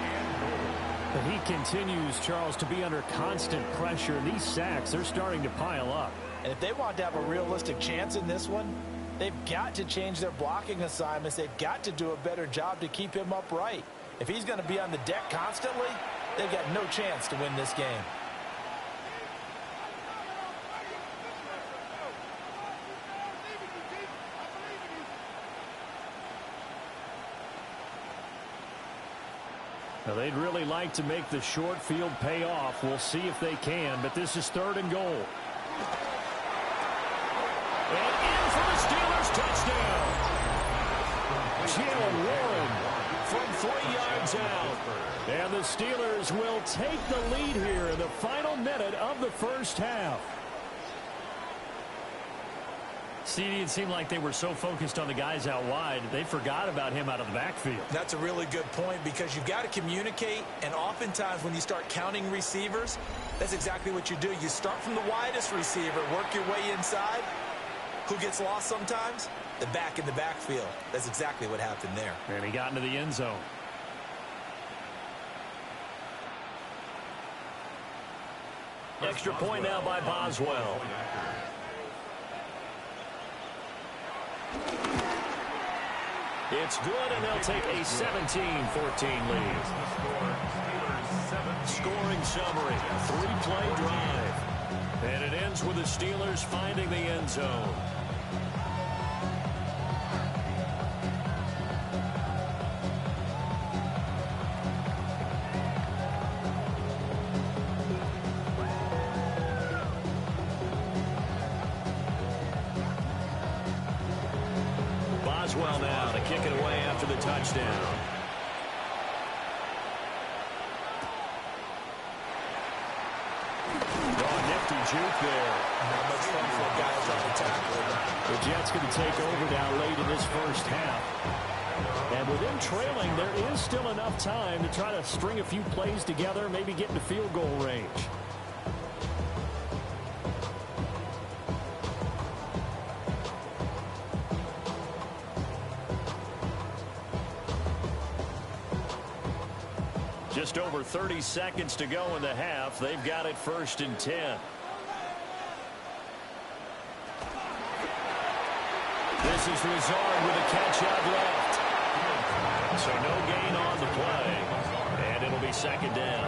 But he continues, Charles, to be under constant pressure. These sacks, they're starting to pile up. And if they want to have a realistic chance in this one, they've got to change their blocking assignments. They've got to do a better job to keep him upright. If he's going to be on the deck constantly, they've got no chance to win this game. Now, they'd really like to make the short field pay off. We'll see if they can, but this is 3rd and goal. And in for the Steelers touchdown. Jill Warren from 3 yards out. And the Steelers will take the lead here in the final minute of the first half. CD, it seemed like they were so focused on the guys out wide, they forgot about him out of the backfield. That's a really good point because you've got to communicate, and oftentimes when you start counting receivers, that's exactly what you do. You start from the widest receiver, work your way inside. Who gets lost sometimes? The back in the backfield. That's exactly what happened there. And he got into the end zone. Extra point now by Boswell. It's good, and they'll take a 17-14 lead. Scoring summary, 3-play drive. And it ends with the Steelers finding the end zone. Boswell now to kick it away after the touchdown. Nifty juke there. Not much fun for a guy trying to tackle. The Jets going to take over now late in this first half. And with them trailing, there is still enough time to try to string a few plays together, maybe get into field goal range. Just over 30 seconds to go in the half. They've got it 1st and 10. This is Rizard with a catch out left. So no gain on the play. And it'll be 2nd down.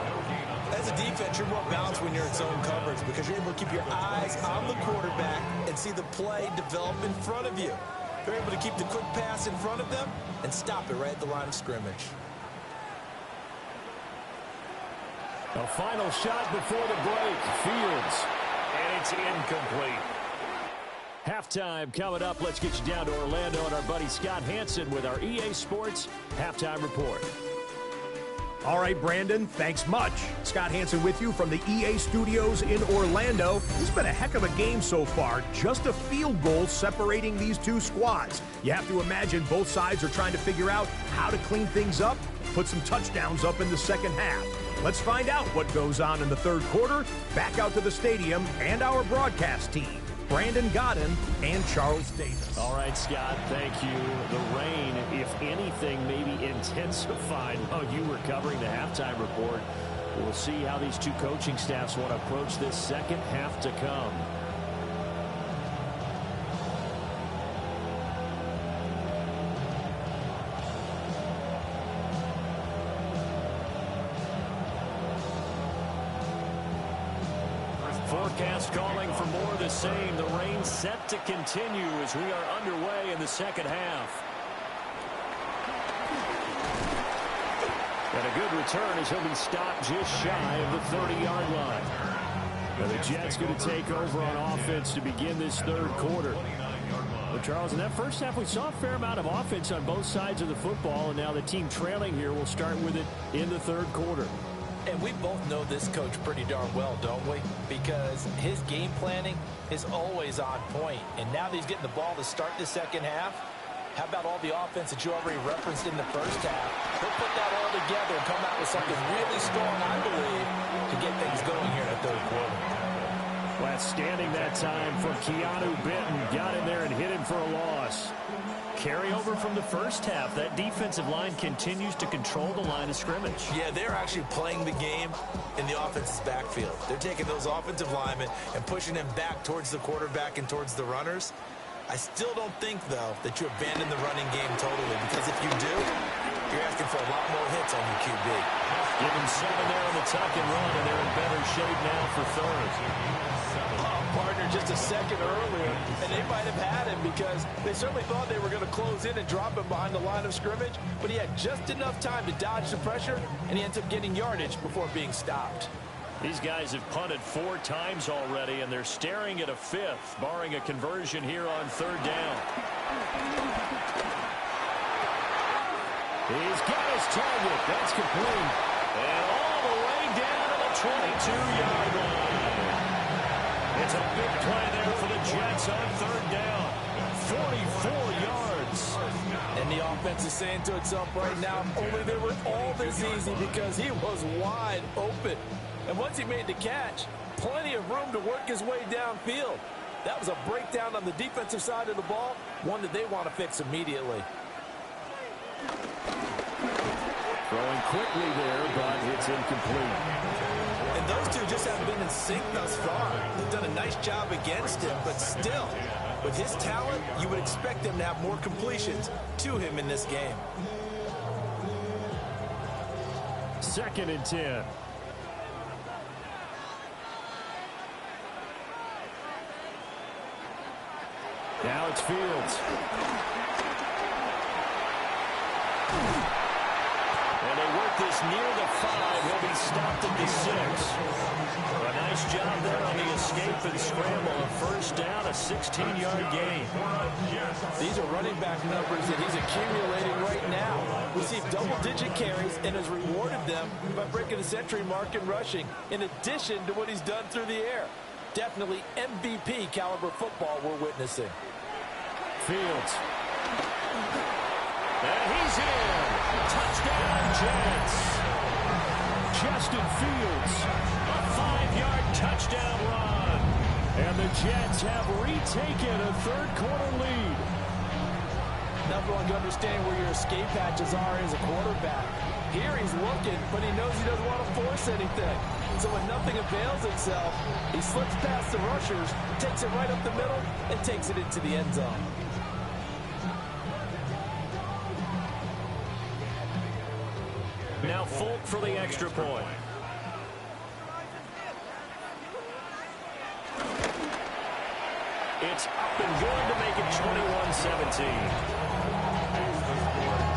As a defense, you're more balanced when you're in zone coverage because you're able to keep your eyes on the quarterback and see the play develop in front of you. You're able to keep the quick pass in front of them and stop it right at the line of scrimmage. A final shot before the break. Fields. And it's incomplete. Halftime coming up. Let's get you down to Orlando and our buddy Scott Hansen with our EA Sports Halftime Report. All right, Brandon, thanks much. Scott Hansen with you from the EA Studios in Orlando. It's been a heck of a game so far. Just a field goal separating these two squads. You have to imagine both sides are trying to figure out how to clean things up, put some touchdowns up in the second half. Let's find out what goes on in the third quarter. Back out to the stadium and our broadcast team, Brandon Godden and Charles Davis. All right, Scott, thank you. The rain, if anything, maybe intensified while you were covering the halftime report. We'll see how these two coaching staffs want to approach this second half to come. Forecast calling for more of the same. The rain set to continue as we are underway in the second half. And a good return as he'll be stopped just shy of the 30-yard line. Now the Jets going to take over on offense to begin this third quarter. Well, Charles, in that first half, we saw a fair amount of offense on both sides of the football, and now the team trailing here will start with it in the third quarter. And we both know this coach pretty darn well, don't we? Because his game planning is always on point. And now that he's getting the ball to start the second half, how about all the offense that you already referenced in the first half? He'll put that all together and come out with something really strong, I believe, to get things going here in the third quarter. Well, outstanding that time from Keanu Benton. Got in there and hit him for a loss. Carryover from the first half. That defensive line continues to control the line of scrimmage. Yeah, they're actually playing the game in the offense's backfield. They're taking those offensive linemen and pushing them back towards the quarterback and towards the runners. I still don't think, though, that you abandon the running game totally, because if you do, you're asking for a lot more hits on your QB. Give them 7 there on the tuck and run, and they're in better shape now for third. Partner just a second earlier, and they might have had him because they certainly thought they were going to close in and drop him behind the line of scrimmage, but he had just enough time to dodge the pressure, and he ends up getting yardage before being stopped. These guys have punted 4 times already, and they're staring at a 5th, barring a conversion here on 3rd down. He's got his target. That's complete. And all the way down to the 22-yard line. It's a big play there for the Jets on 3rd down. 44 yards. And the offense is saying to itself right now, only they were all this easy because he was wide open. And once he made the catch, plenty of room to work his way downfield. That was a breakdown on the defensive side of the ball, one that they want to fix immediately. Throwing quickly there, but it's incomplete. And those two just haven't been in sync thus far. They've done a nice job against him, but still, with his talent, you would expect them to have more completions to him in this game. 2nd and 10. Now it's Fields. And they work this near the 5. He'll be stopped at the 6. A nice job there on the escape and scramble. A 1st down, a 16-yard gain. These are running back numbers that he's accumulating right now. Received double-digit carries and has rewarded them by breaking the century mark in rushing, in addition to what he's done through the air. Definitely MVP caliber football we're witnessing. Fields. And he's in. Touchdown, Jets. Justin Fields. A 5-yard touchdown run. And the Jets have retaken a 3rd quarter lead. Now everyone can understand where your escape hatches are as a quarterback. Here he's looking, but he knows he doesn't want to force anything. So when nothing avails itself, he slips past the rushers, takes it right up the middle, and takes it into the end zone. Now Folk for the extra point. It's up and good to make it 21-17.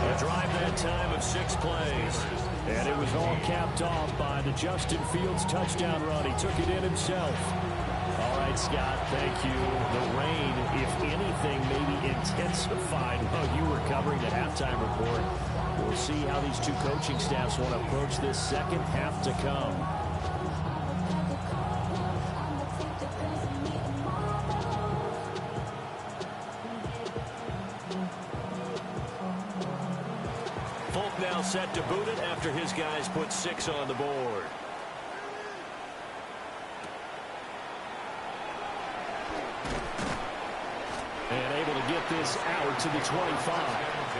A drive that time of 6 plays. And it was all capped off by the Justin Fields touchdown run. He took it in himself. All right, Scott, thank you. The rain, if anything, maybe intensified while you were covering the halftime report. We'll see how these two coaching staffs want to approach this second half to come. Folk now set to boot it after his guys put 6 on the board. And able to get this out to the 25.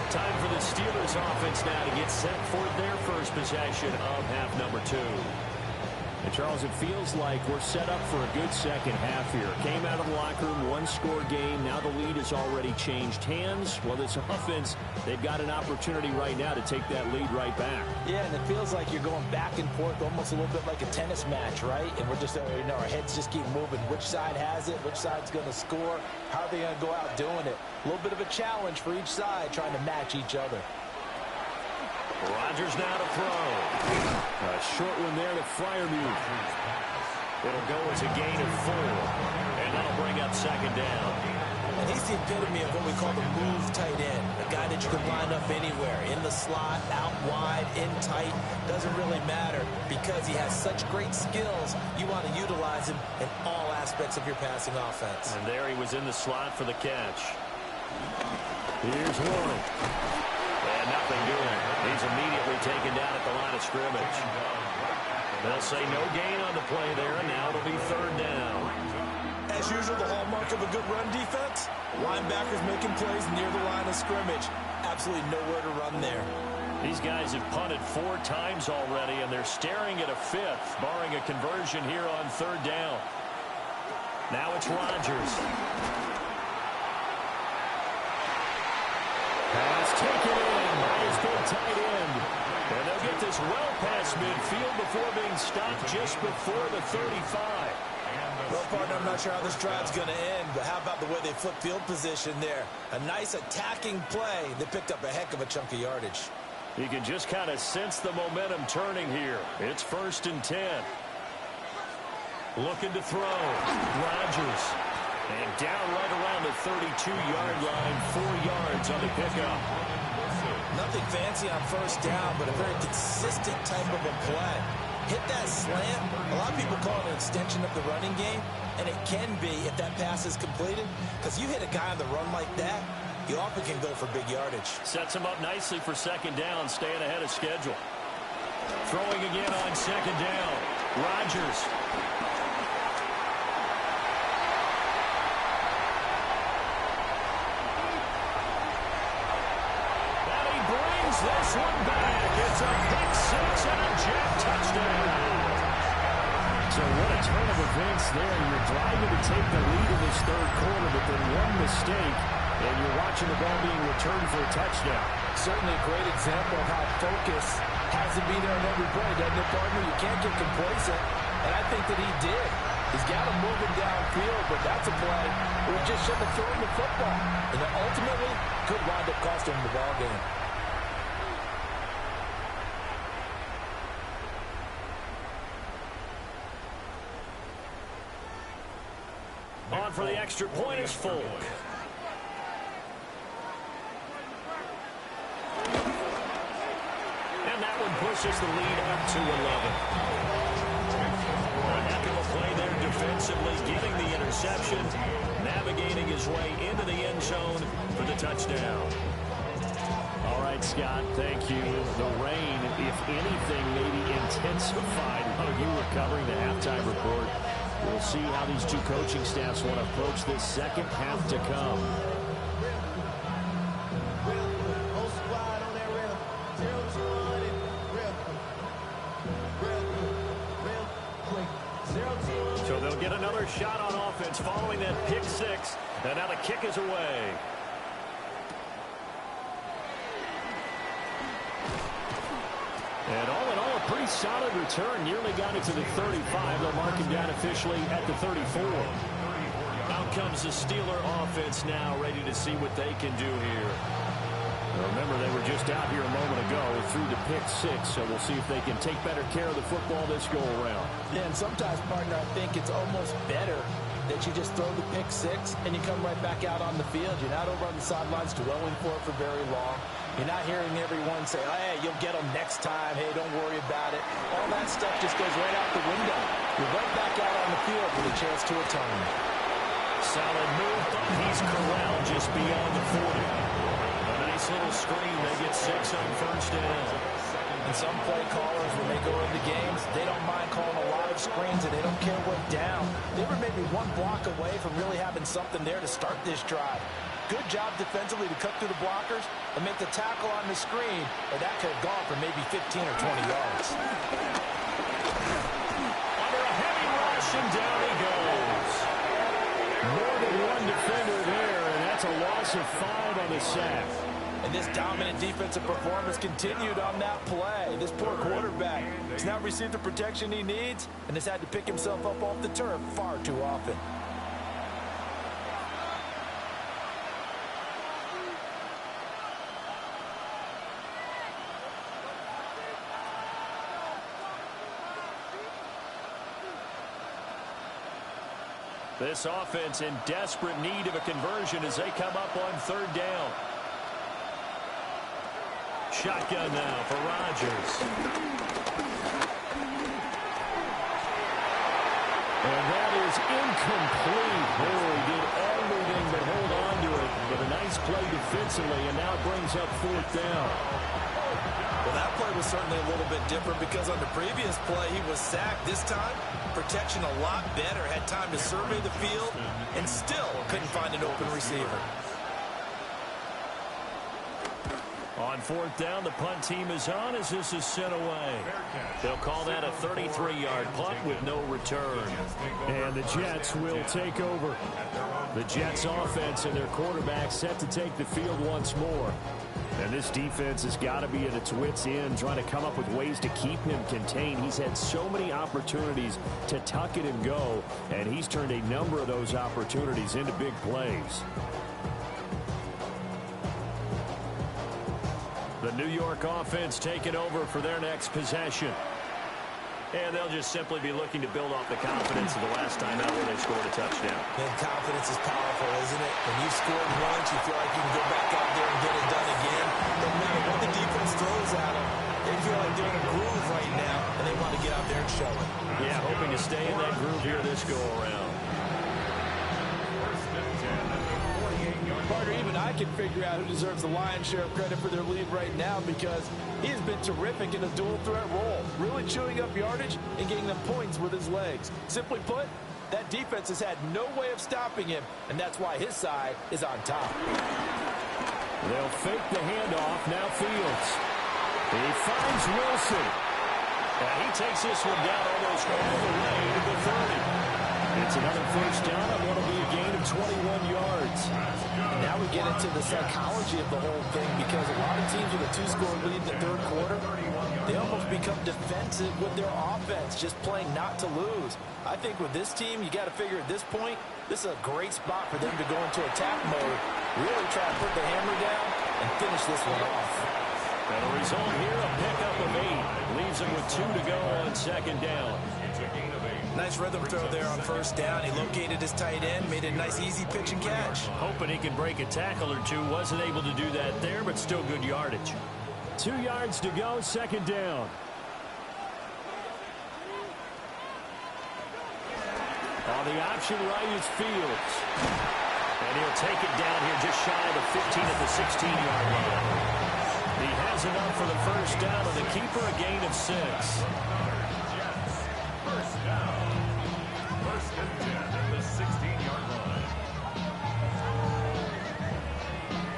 Time for the Steelers offense now to get set for their first possession of half number 2. And Charles, it feels like we're set up for a good second half here. Came out of the locker room, 1-score game. Now the lead has already changed hands. Well, this offense, they've got an opportunity right now to take that lead right back. Yeah, and it feels like you're going back and forth almost a little bit like a tennis match, right? And we're just, our heads just keep moving. Which side has it? Which side's going to score? How are they going to go out doing it? A little bit of a challenge for each side trying to match each other. Rodgers now to throw. A short one there to Freiermuth. It'll go as a gain of 4. And that'll bring up 2nd down. And he's the epitome of what we call the move tight end. A guy that you can line up anywhere. In the slot, out wide, in tight. Doesn't really matter because he has such great skills. You want to utilize him in all aspects of your passing offense. And there he was in the slot for the catch. Here's one. And nothing doing. He's immediately taken down at the line of scrimmage. They'll say no gain on the play there, and now it'll be 3rd down. As usual, the hallmark of a good run defense, linebackers making plays near the line of scrimmage. Absolutely nowhere to run there. These guys have punted 4 times already, and they're staring at a 5th, barring a conversion here on 3rd down. Now it's Rodgers. Pass taken in by his big tight end. And they'll get this well past midfield before being stopped just before the 35. Well, partner, I'm not sure how this drive's going to end, but how about the way they flip field position there? A nice attacking play that picked up a heck of a chunk of yardage. You can just kind of sense the momentum turning here. It's 1st and 10. Looking to throw. Rodgers. And down right around the 32-yard line, 4 yards on the pickup. Nothing fancy on 1st down, but a very consistent type of a play. Hit that slant. A lot of people call it an extension of the running game, and it can be if that pass is completed, because you hit a guy on the run like that, you often can go for big yardage. Sets him up nicely for 2nd down, staying ahead of schedule. Throwing again on 2nd down. Rodgers. And he brings this one back. It's a pick 6 and a jet touchdown. So what a turn of events there. You're driving to take the lead in this 3rd quarter, but then one mistake, and you're watching the ball being returned for a touchdown. Certainly a great example of how focus has to be there on every play, doesn't it, partner? You can't get complacent, and I think that he did. He's got to move him downfield, but that's a play where he just shouldn't have thrown the football. And then ultimately could wind up costing him the ball game. On for the extra point is Folk. And that one pushes the lead up to 11. A heck of a play there defensively, getting the interception, navigating his way into the end zone for the touchdown. All right, Scott, thank you. The rain, if anything, maybe intensified while you were covering the halftime report. We'll see how these two coaching staffs want to approach this second half to come. So they'll get another shot on offense following that pick 6. And now the kick is away. And all in all, a pretty solid return. Nearly got it to the 35. They'll mark him down officially at the 34. Out comes the Steeler offense now, ready to see what they can do here. Remember, they were just out here a moment ago through the pick 6, so we'll see if they can take better care of the football this go-around. Yeah, and sometimes, partner, I think it's almost better that you just throw the pick 6 and you come right back out on the field. You're not over on the sidelines dwelling for it for very long. You're not hearing everyone say, hey, you'll get them next time. Hey, don't worry about it. All that stuff just goes right out the window. You're right back out on the field with a chance to atone. Solid move, but he's corralled just beyond the 40. A nice little screen. They get 6 on 1st down. And some play callers, when they go into games, they don't mind calling a lot of screens, and they don't care what down. They were maybe one block away from really having something there to start this drive. Good job defensively to cut through the blockers and make the tackle on the screen, or that could have gone for maybe 15 or 20 yards. Under a heavy rush, and down he goes. More than one defender there, and that's a loss of 5 on the sack. And this dominant defensive performance continued on that play. This poor quarterback has now received the protection he needs and has had to pick himself up off the turf far too often. This offense in desperate need of a conversion as they come up on 3rd down. Shotgun now for Rodgers. And that is incomplete. Oh, he did everything but hold on to it. But a nice play defensively, and now it brings up 4th down. Well, that play was certainly a little bit different because on the previous play, he was sacked. This time, protection a lot better. Had time to survey the field and still couldn't find an open receiver. On 4th down, the punt team is on as this is sent away. They'll call that a 33-yard punt with no return. And the Jets will take over. The Jets offense and their quarterback set to take the field once more. And this defense has got to be at its wits' end, trying to come up with ways to keep him contained. He's had so many opportunities to tuck it and go, and he's turned a number of those opportunities into big plays. The New York offense taking over for their next possession. And they'll just simply be looking to build off the confidence of the last time out where they scored a touchdown. And confidence is powerful, isn't it? When you've scored once, you feel like you can go back out there and get it done again. No matter what the defense throws at them, they feel like they're in a groove right now, and they want to get out there and show it. Yeah, hoping to stay in that groove here this go-around. Carter, even I can figure out who deserves the lion's share of credit for their lead right now, because he has been terrific in a dual threat role, really chewing up yardage and getting them points with his legs. Simply put, that defense has had no way of stopping him, and that's why his side is on top. They'll fake the handoff. Now Fields. He finds Wilson. And he takes this one down almost all the way to the 30. It's another first down on what will be a gain of 21 yards. And now we get into the psychology of the whole thing, because a lot of teams with a two-score lead in the third quarter, they almost become defensive with their offense, just playing not to lose. I think with this team, you got to figure at this point, this is a great spot for them to go into attack mode, really try to put the hammer down and finish this one off. And the result here, a pickup of 8. Leaves him with 2 to go on second down. Nice rhythm throw there on first down. He located his tight end, made it a nice easy pitch and catch. Hoping he can break a tackle or two. Wasn't able to do that there, but still good yardage. 2 yards to go, second down. On the option right is Fields. And he'll take it down here just shy of the 15 at the 16-yard line. He has enough for the first down, and the keeper a gain of 6. First down. First and 10 at the 16-yard line.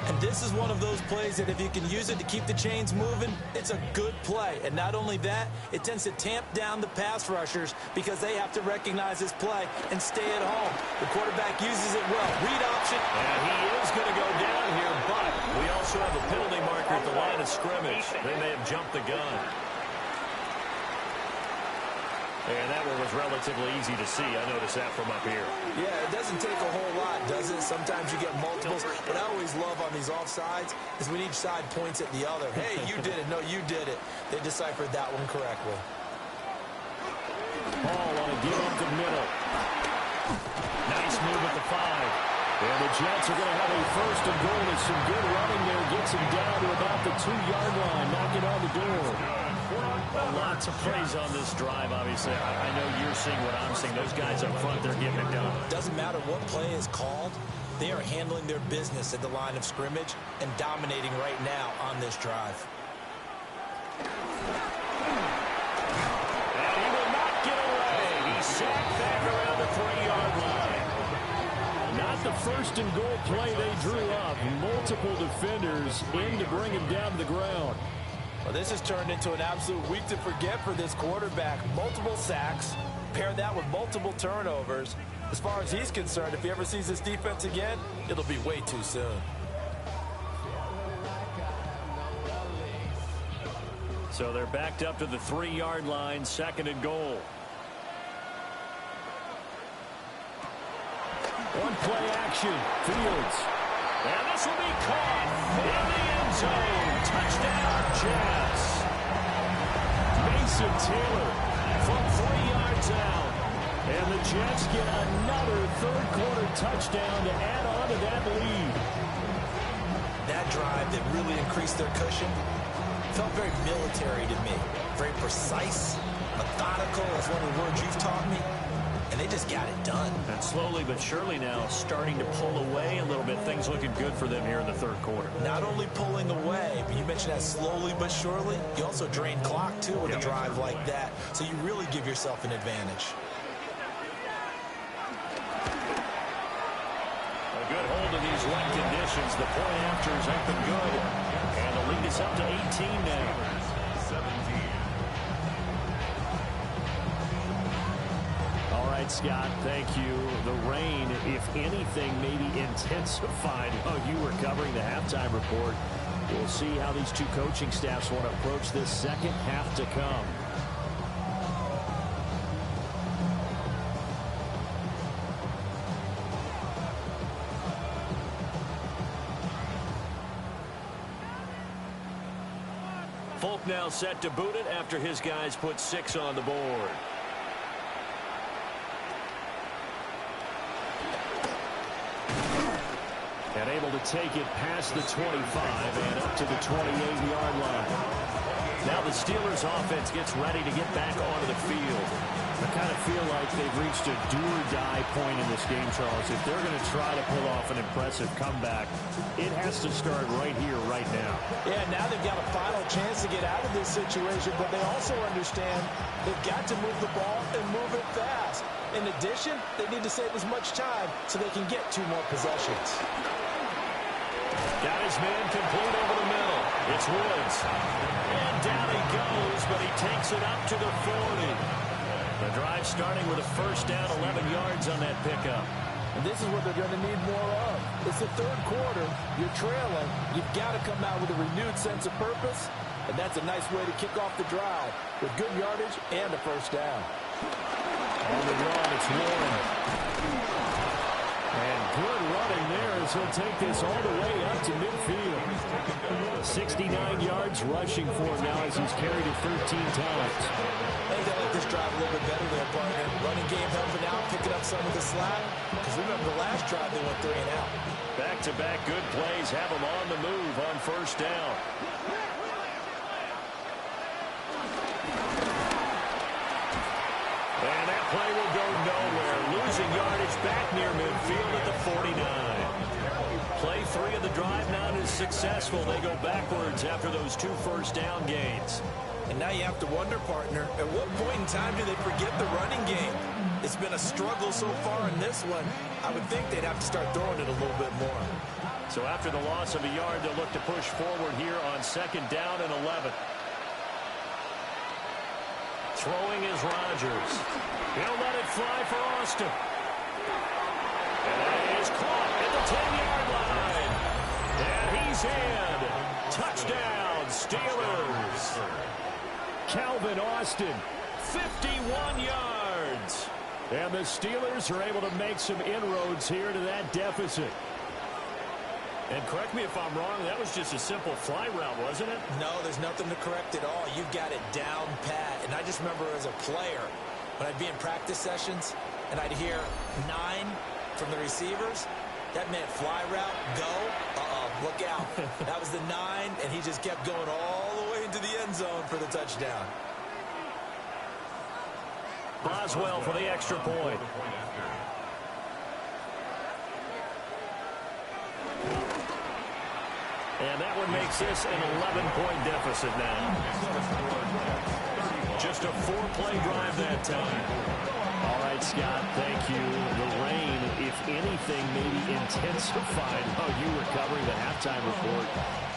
And this is one of those plays that if you can use it to keep the chains moving, it's a good play. And not only that, it tends to tamp down the pass rushers because they have to recognize this play and stay at home. The quarterback uses it well. Read option. And he is going to go down here, but we also have a penalty marker at the line of scrimmage. They may have jumped the gun. And that one was relatively easy to see. I noticed that from up here. Yeah, it doesn't take a whole lot, does it? Sometimes you get multiples. What I always love on these offsides is when each side points at the other. Hey, you did it. No, you did it. They deciphered that one correctly. Ball on a give up the middle. Nice move at the 5. And the Jets are going to have a first and goal. There's some good running there. Gets him down to about the 2-yard line. Knocking on the door. Lots of plays on this drive, obviously. I know you're seeing what I'm seeing. Those guys up front, they're getting it done. Doesn't matter what play is called. They are handling their business at the line of scrimmage and dominating right now on this drive. And he will not get away. He's sacked back around the 3-yard line. Not the first and goal play they drew up. Multiple defenders in to bring him down to the ground. Well, this has turned into an absolute week to forget for this quarterback. Multiple sacks, pair that with multiple turnovers. As far as he's concerned, if he ever sees this defense again, it'll be way too soon. So they're backed up to the 3-yard line, second and goal. One play action, Fields. And this will be caught in the end zone. Touchdown, Jets. Mason Taylor from 3 yards out. And the Jets get another third-quarter touchdown to add on to that lead. That drive that really increased their cushion felt very military to me. Very precise, methodical, that's one of the words you've taught me. And they just got it done. And slowly but surely now starting to pull away a little bit. Things looking good for them here in the third quarter. Not only pulling away, but you mentioned that slowly but surely. You also drain clock, too, with a drive like that. So you really give yourself an advantage. A good hold of these wet conditions. The point after is up and good. And the lead is up to 18 now. 17. All right, Scott, thank you. The rain, if anything, maybe intensified while you were covering the halftime report. We'll see how these two coaching staffs want to approach this second half to come. Folk now set to boot it after his guys put 6 on the board. And able to take it past the 25 and up to the 28-yard line. Now the Steelers offense gets ready to get back onto the field. I kind of feel like they've reached a do-or-die point in this game, Charles. If they're going to try to pull off an impressive comeback, it has to start right here, right now. Yeah, now they've got a final chance to get out of this situation, but they also understand they've got to move the ball and move it fast. In addition, they need to save as much time so they can get 2 more possessions. Got his man complete over the middle. It's Woods. And down he goes, but he takes it up to the 40. The drive starting with a first down, 11 yards on that pickup. And this is what they're going to need more of. It's the third quarter. You're trailing. You've got to come out with a renewed sense of purpose, and that's a nice way to kick off the drive with good yardage and a first down. On the run, it's Warren. And good running there as he'll take this all the way up to midfield. 69 yards rushing for him now as he's carried it 13 times. I think they like this drive a little bit better there, partner. Running game helping out, picking up some of the slack. Because remember, the last drive they went 3 and out. Back-to-back good plays have him on the move on first down. And that play will go nowhere. Losing yardage back near midfield at the 49. Play 3 of the drive not as successful. They go backwards after those 2 first down gains. And now you have to wonder, partner, at what point in time do they forget the running game? It's been a struggle so far in this one. I would think they'd have to start throwing it a little bit more. So after the loss of a yard, they'll look to push forward here on second down and 11. Throwing is Rodgers. He'll let it fly for Austin. And that is caught at the 10-yard line. And he's in. Touchdown, Steelers. Calvin Austin, 51 yards. And the Steelers are able to make some inroads here to that deficit. And correct me if I'm wrong, that was just a simple fly route, wasn't it? No, there's nothing to correct at all. You've got it down pat. And I just remember as a player, when I'd be in practice sessions, and I'd hear 9 from the receivers, that meant fly route, go, look out. That was the 9, and he just kept going all the way into the end zone for the touchdown. Boswell for the extra point. And that one makes this an 11-point deficit now. Just a 4-play drive that time. All right, Scott, thank you. The rain, if anything, maybe intensified how you were covering the halftime report.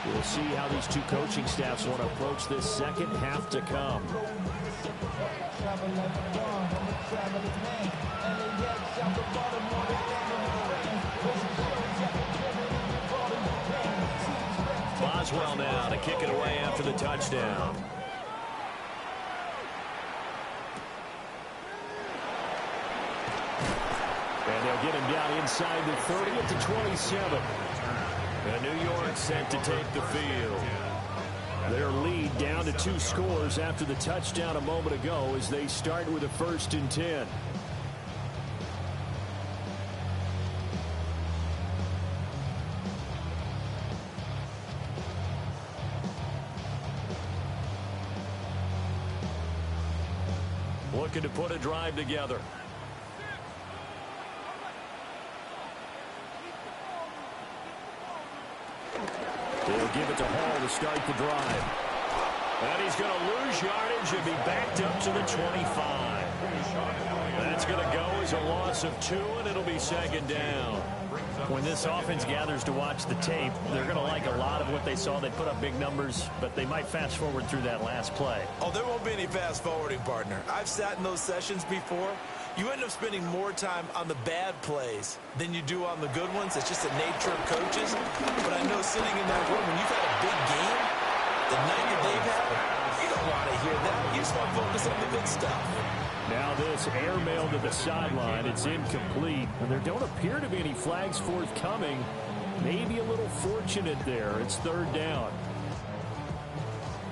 We'll see how these two coaching staffs want to approach this second half to come. Boswell now to kick it away after the touchdown. And they'll get him down inside the 30 at the 27. And New York set to take the field. Their lead down to 2 scores after the touchdown a moment ago as they start with a 1st and 10. Looking to put a drive together. They'll give it to Hall to start the drive. And he's going to lose yardage and be backed up to the 25. That's going to go as a loss of 2, and it'll be second down. When this offense gathers to watch the tape, they're going to like a lot of what they saw. They put up big numbers, but they might fast forward through that last play. Oh, there won't be any fast forwarding, partner. I've sat in those sessions before. You end up spending more time on the bad plays than you do on the good ones. It's just the nature of coaches. But I know sitting in that room, when you've had a big game, the night that they've had, you don't want to hear that. You just want to focus on the good stuff. Now this airmail to the sideline. It's incomplete. And there don't appear to be any flags forthcoming. Maybe a little fortunate there. It's third down.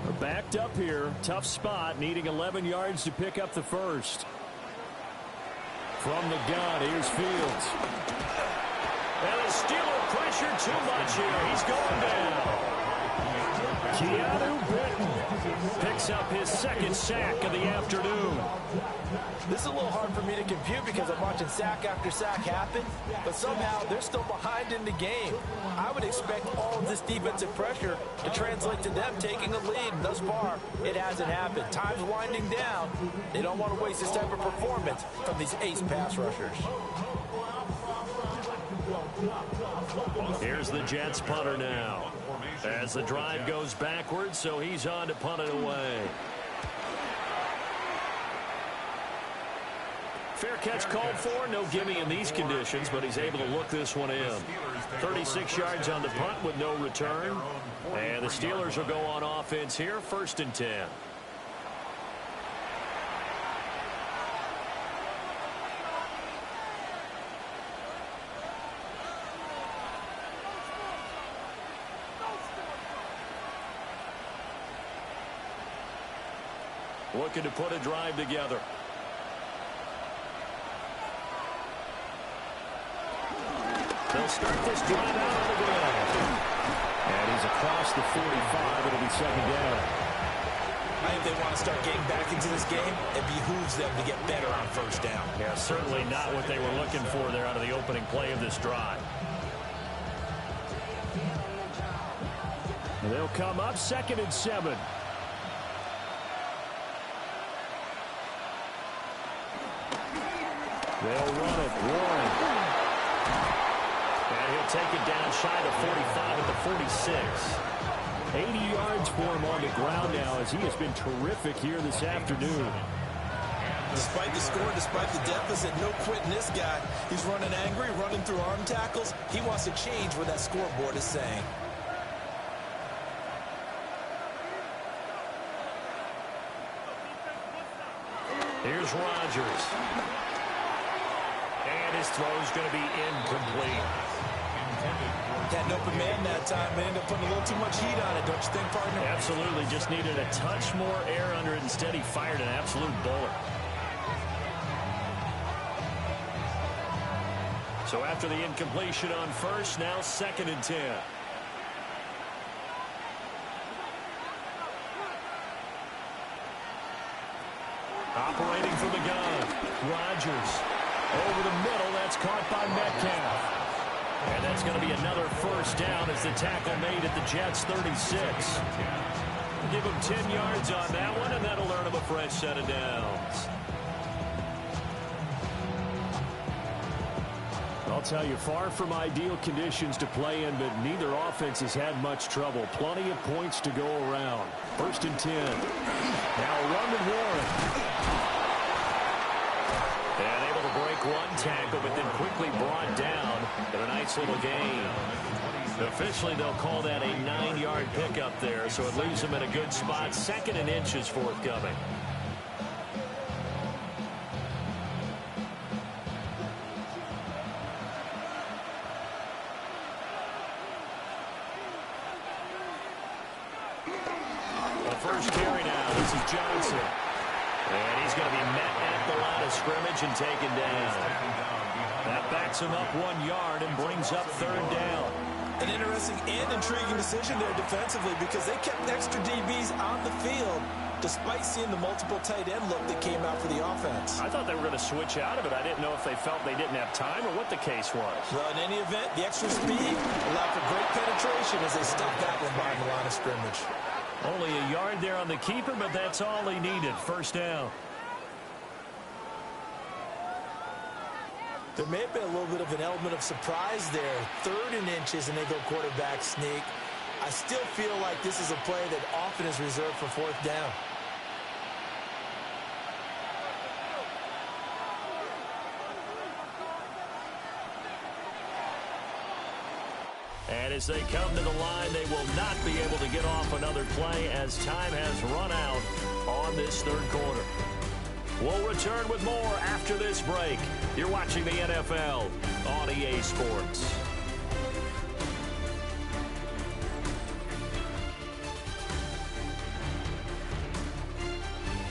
We're backed up here. Tough spot. Needing 11 yards to pick up the first. From the gun, here's Fields. And the Steeler pressure too much here. He's going down. Keanu Benton picks up his second sack of the afternoon. This is a little hard for me to compute because I'm watching sack after sack happen, but somehow they're still behind in the game. I would expect all of this defensive pressure to translate to them taking a lead, and thus far, it hasn't happened. Time's winding down. They don't want to waste this type of performance from these ace pass rushers. Here's the Jets punter now. As the drive goes backwards, so he's on to punt it away. Fair catch called for. No gimme in these conditions, but he's able to look this one in. 36 yards on the punt with no return. And the Steelers will go on offense here, 1st and 10. Looking to put a drive together. They'll start this drive out on the ground. And he's across the 45. It'll be second down. I think they want to start getting back into this game. It behooves them to get better on first down. Yeah, certainly not what they were looking for there out of the opening play of this drive. And they'll come up 2nd and 7. They'll run it. Warren. And he'll take it down shy of 45 at the 46. 80 yards for him on the ground now as he has been terrific here this afternoon. Despite the score, despite the deficit, no quitting this guy. He's running angry, running through arm tackles. He wants to change what that scoreboard is saying. Here's Rodgers. And his throw's going to be incomplete. Had an open man that time, but ended up putting a little too much heat on it, don't you think, partner? Absolutely. Just needed a touch more air under it. Instead, he fired an absolute bullet. So after the incompletion on first, now 2nd and 10. Operating from the gun. Rodgers. Over the middle. That's caught by Metcalf. And that's going to be another first down as the tackle made at the Jets' 36. Give him 10 yards on that one, and that'll earn him a fresh set of downs. I'll tell you, far from ideal conditions to play in, but neither offense has had much trouble. Plenty of points to go around. 1st and 10. Now a run with Warren. And able to break one tackle, but then quickly brought down in a nice little gain. Officially, they'll call that a 9-yard pickup there, so it leaves them in a good spot. 2nd and inches forthcoming. The first carry now. This is Johnson. And he's going to be met at the line of scrimmage and taken down. That backs him up 1 yard and brings up 3rd down. An interesting and intriguing decision there defensively because they kept extra DBs on the field despite seeing the multiple tight end look that came out for the offense. I thought they were going to switch out of it. I didn't know if they felt they didn't have time or what the case was. Well, in any event, the extra speed allowed for great penetration as they stopped that one behind the line of scrimmage. Only a yard there on the keeper, but that's all he needed. First down. There may have been a little bit of an element of surprise there. 3rd and inches, and they go quarterback sneak. I still feel like this is a play that often is reserved for 4th down. And as they come to the line, they will not be able to get off another play as time has run out on this third quarter. We'll return with more after this break. You're watching the NFL on EA Sports.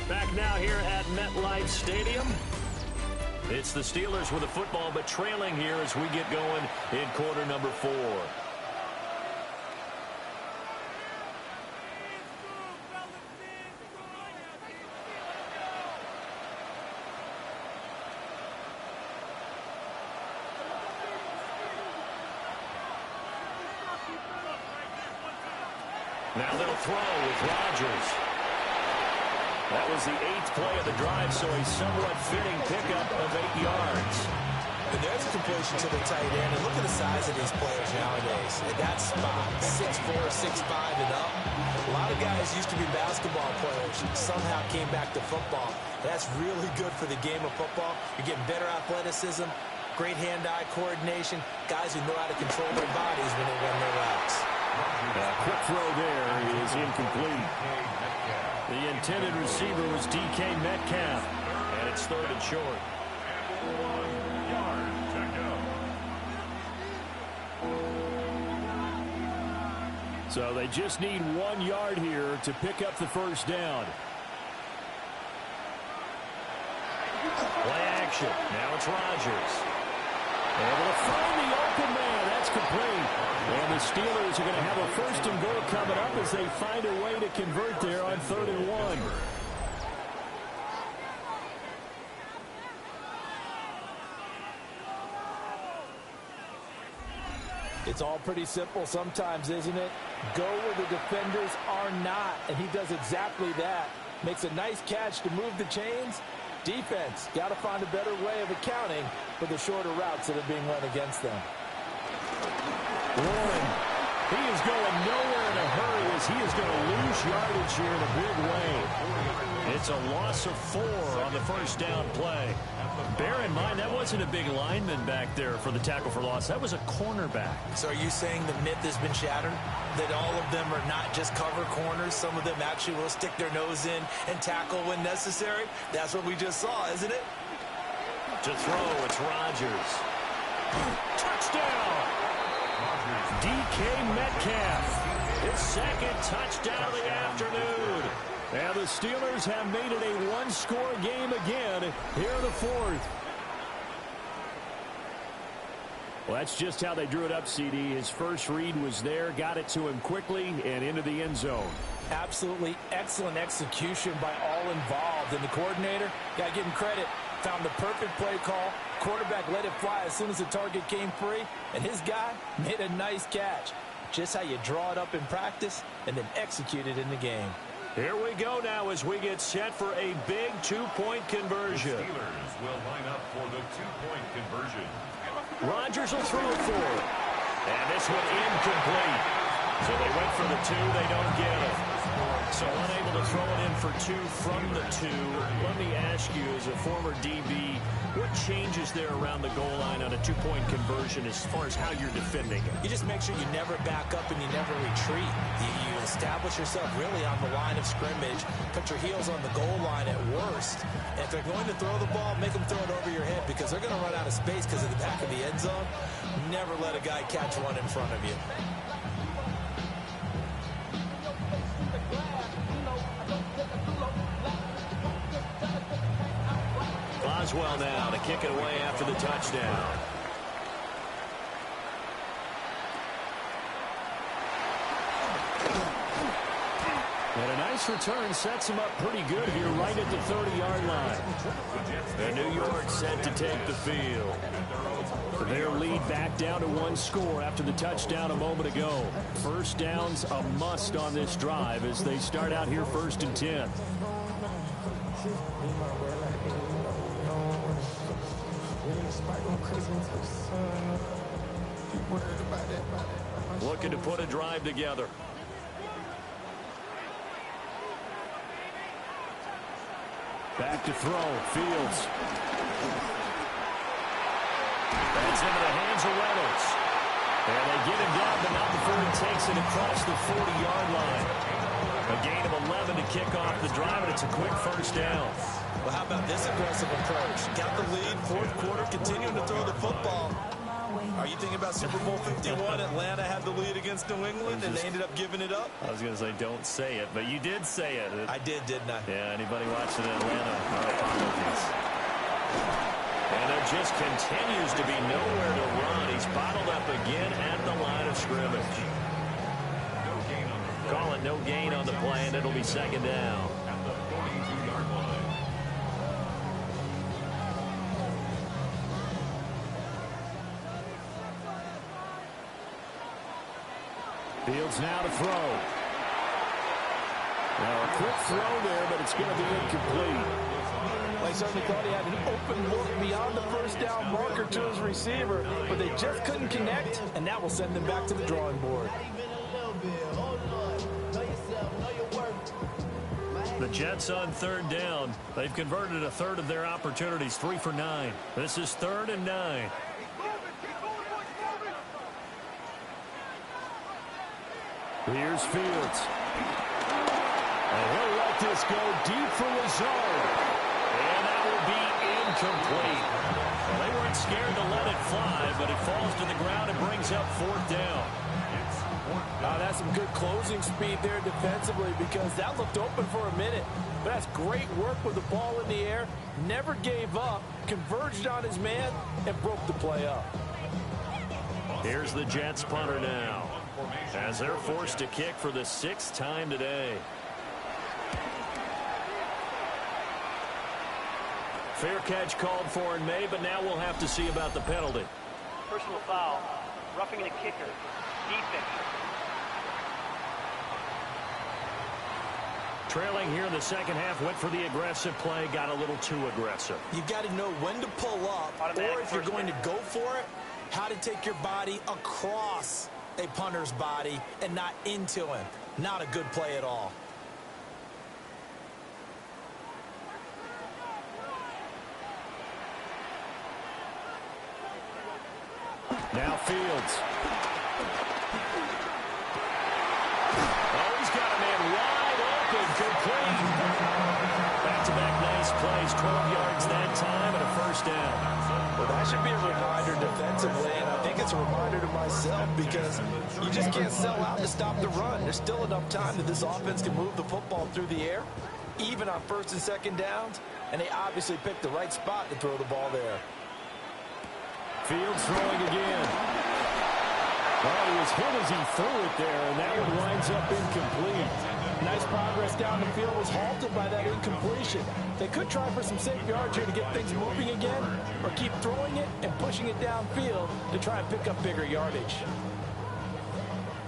Back now here at MetLife Stadium. It's the Steelers with the football, but trailing here as we get going in quarter number 4. Now they'll throw with Rodgers. That was the 8th play of the drive, so a somewhat fitting pickup of 8 yards. And there's a completion to the tight end. And look at the size of these players nowadays. At that spot, 6'4", 6'5", and up. A lot of guys used to be basketball players, somehow came back to football. That's really good for the game of football. You're getting better athleticism, great hand-eye coordination, guys who know how to control their bodies when they run their routes. Quick throw there is incomplete. The intended receiver was DK Metcalf, and it's 3rd and short. 1 yard to go. So they just need 1 yard here to pick up the first down. Play action. Now it's Rodgers. Able to find the open man. That's complete. And the Steelers are going to have a 1st and goal coming up as they find a way to convert there on 3rd and 1. It's all pretty simple sometimes, isn't it? Go where the defenders are not, and he does exactly that. Makes a nice catch to move the chains. Defense got to find a better way of accounting for the shorter routes that are being run against them. Warren, he is going nowhere in a hurry as he is going to lose yardage here in a big way. It's a loss of 4 on the first down play. Bear in mind, that wasn't a big lineman back there for the tackle for loss. That was a cornerback. So are you saying the myth has been shattered? That all of them are not just cover corners? Some of them actually will stick their nose in and tackle when necessary? That's what we just saw, isn't it? To throw, it's Rodgers. Touchdown! DK Metcalf. His 2nd touchdown of the afternoon. And the Steelers have made it a 1-score game again here in the 4th. Well, that's just how they drew it up, CD. His first read was there, got it to him quickly, and into the end zone. Absolutely excellent execution by all involved. And the coordinator, got to give him credit, found the perfect play call. Quarterback let it fly as soon as the target came free, and his guy made a nice catch. Just how you draw it up in practice and then execute it in the game. Here we go now as we get set for a big 2-point conversion. The Steelers will line up for the 2-point conversion. Rodgers will throw for it. And this one incomplete. So they went for the 2, they don't get it. So unable to throw it in for 2 from the 2. Let me ask you, as a former DB, what changes there around the goal line on a 2-point conversion as far as how you're defending it? You just make sure you never back up and you never retreat. You establish yourself really on the line of scrimmage, put your heels on the goal line at worst. And if they're going to throw the ball, make them throw it over your head because they're going to run out of space because of the back of the end zone. Never let a guy catch one in front of you. Boswell now to kick it away after the touchdown. And a nice return sets him up pretty good here right at the 30-yard line. And New York set to take the field. Their lead back down to 1 score after the touchdown a moment ago. First down's a must on this drive as they start out here 1st and 10. Looking to put a drive together. Back to throw. Fields. That's into the hands of Reynolds. And they get him down takes it across the 40-yard line. A gain of 11 to kick off the drive, and it's a quick first down. Well, how about this aggressive approach? Got the lead, fourth quarter, continuing to throw the football. Are you thinking about Super Bowl 51? Atlanta had the lead against New England, and they ended up giving it up? I was going to say, don't say it, but you did say it. I did, didn't I? Yeah, anybody watching Atlanta, our apologies. And there just continues to be nowhere to run. He's bottled up again at the line of scrimmage. Call it no gain on the play, and it'll be second down. At the 42-yard line. Fields now to throw. Now a quick throw there, but it's going to be incomplete. Well, he certainly thought he had an open look beyond the first down marker to his receiver, but they just couldn't connect, and that will send them back to the drawing board. The Jets on third down. They've converted a third of their opportunities, 3 for 9. This is 3rd and 9. Here's Fields. And he'll let this go deep for Lazard. And that will be incomplete. Well, they weren't scared to let it fly, but it falls to the ground and brings up 4th down. That's some good closing speed there defensively, because that looked open for a minute. But that's great work with the ball in the air. Never gave up, converged on his man, and broke the play up. Here's the Jets punter now, as they're forced to kick for the 6th time today. Fair catch called for and made, but now we'll have to see about the penalty. Personal foul, roughing the kicker, defense. Trailing here in the second half, went for the aggressive play, got a little too aggressive. You've got to know when to pull up, or if you're going to go for it, how to take your body across a punter's body and not into him. Not a good play at all. Now Fields. Oh, he's got a man wide open, complete. Back-to-back nice plays, 12 yards that time, and a first down. Well, that should be a reminder defensively, and I think it's a reminder to myself, because you just can't sell out to stop the run. There's still enough time that this offense can move the football through the air, even on 1st and 2nd downs, and they obviously picked the right spot to throw the ball there. Fields throwing again. Oh, he was hit as he threw it there, and that one winds up incomplete. Nice progress down the field was halted by that incompletion. They could try for some safe yards here to get things moving again, or keep throwing it and pushing it downfield to try and pick up bigger yardage.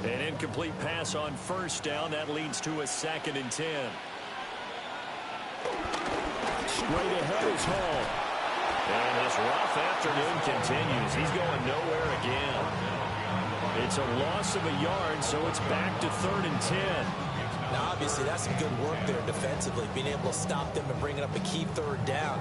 An incomplete pass on 1st down. That leads to a 2nd and 10. Straight ahead is Hall. And this rough afternoon continues. He's going nowhere again. It's a loss of a yard, so it's back to 3rd and 10. Now, obviously, that's some good work there defensively, being able to stop them and bringing up a key 3rd down.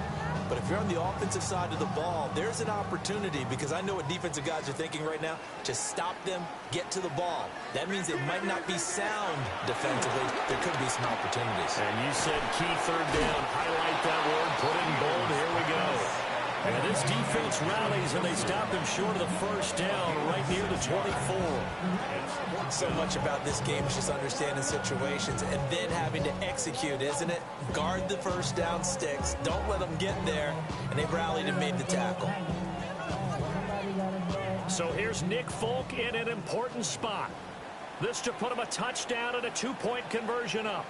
But if you're on the offensive side of the ball, there's an opportunity, because I know what defensive guys are thinking right now. Just stop them, get to the ball. That means it might not be sound defensively. There could be some opportunities. And you said key 3rd down. Highlight that word. Put it in bold. Here we go. And this defense rallies, and they stop him short of the 1st down right near the 24. So much about this game is just understanding situations and then having to execute, isn't it? Guard the 1st down sticks. Don't let them get there. And they rallied and made the tackle. So here's Nick Folk in an important spot. This to put him a touchdown and a 2-point conversion up.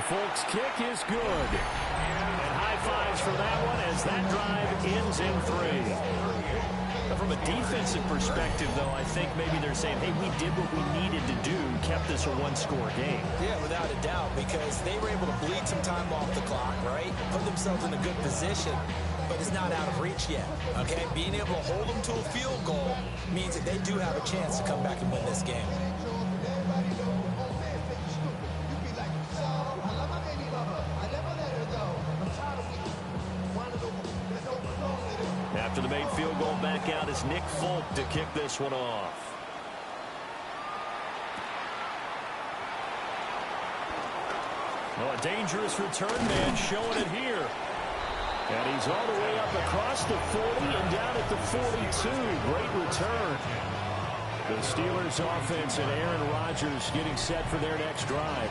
Folk's kick is good. And high fives for that one as that drive ends in 3. From a defensive perspective, though, I think maybe they're saying, hey, we did what we needed to do, kept this a 1-score game. Yeah, without a doubt, because they were able to bleed some time off the clock, right? Put themselves in a good position, but it's not out of reach yet, okay? Being able to hold them to a field goal means that they do have a chance to come back and win this game. After the made field goal back out as Nick Folk to kick this one off. Oh, a dangerous return man showing it here. And he's all the way up across the 40 and down at the 42. Great return. The Steelers offense and Aaron Rodgers getting set for their next drive.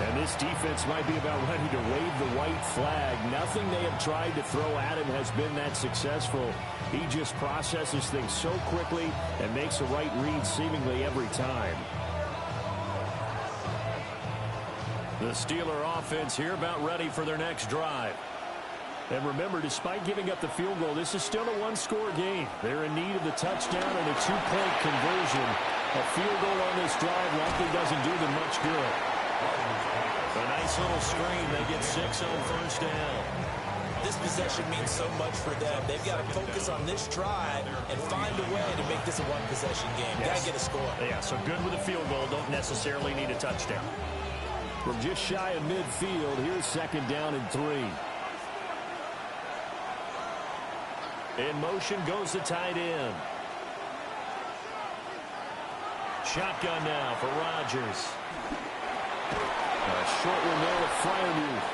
And this defense might be about ready to wave the white flag. Nothing they have tried to throw at him has been that successful. He just processes things so quickly and makes the right read seemingly every time. The Steeler offense here about ready for their next drive. And remember, despite giving up the field goal, this is still a one-score game. They're in need of the touchdown and a two-point conversion. A field goal on this drive likely doesn't do them much good. A nice little screen. They get 6 on first down. This possession means so much for them. They've got to focus on this drive and find a way to make this a one-possession game. Got to get a score. Yeah, so good with a field goal. Don't necessarily need a touchdown. From just shy of midfield, here's 2nd down and 3. In motion goes the tight end. Shotgun now for Rodgers. A short one there with Freiermuth.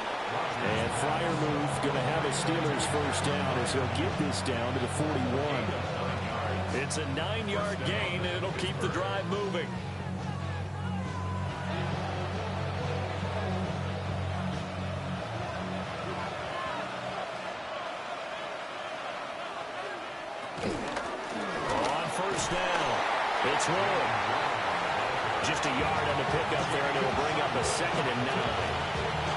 And Freiermuth going to have a Steelers first down as he'll get this down to the 41. It's a 9-yard gain, and it'll keep the drive moving. On first down, it's rolling. Just a yard on the pickup there, and it'll bring up a 2nd and 9.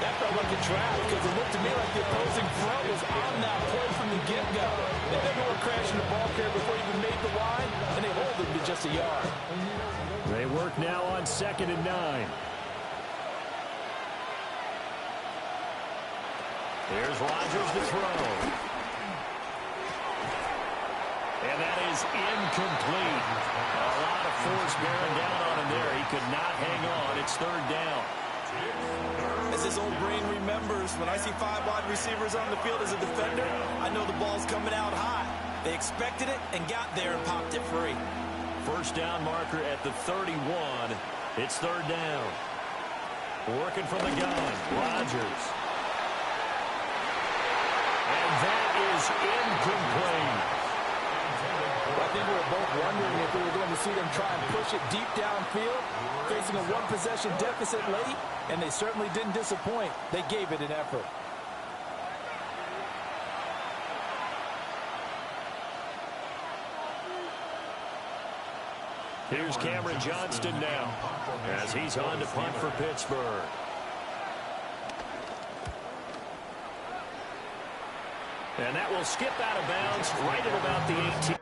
That felt like a trap because it looked to me like the opposing front was on that play from the get-go. They never were crashing the ball carrier before he even made the line, and they hold him to just a yard. They work now on 2nd and 9. Here's Rodgers to throw. And that is incomplete. A lot of force bearing down on him there. He could not hang on. It's 3rd down. As his old brain remembers, when I see 5 wide receivers on the field as a defender, I know the ball's coming out high. They expected it and got there and popped it free. First down marker at the 31. It's 3rd down. Working from the gun, Rodgers. And that is incomplete. I think we were both wondering if we were going to see them try and push it deep downfield, facing a one-possession deficit late, and they certainly didn't disappoint. They gave it an effort. Here's Cameron Johnston now as he's on to punt for Pittsburgh. And that will skip out of bounds right at about the 18.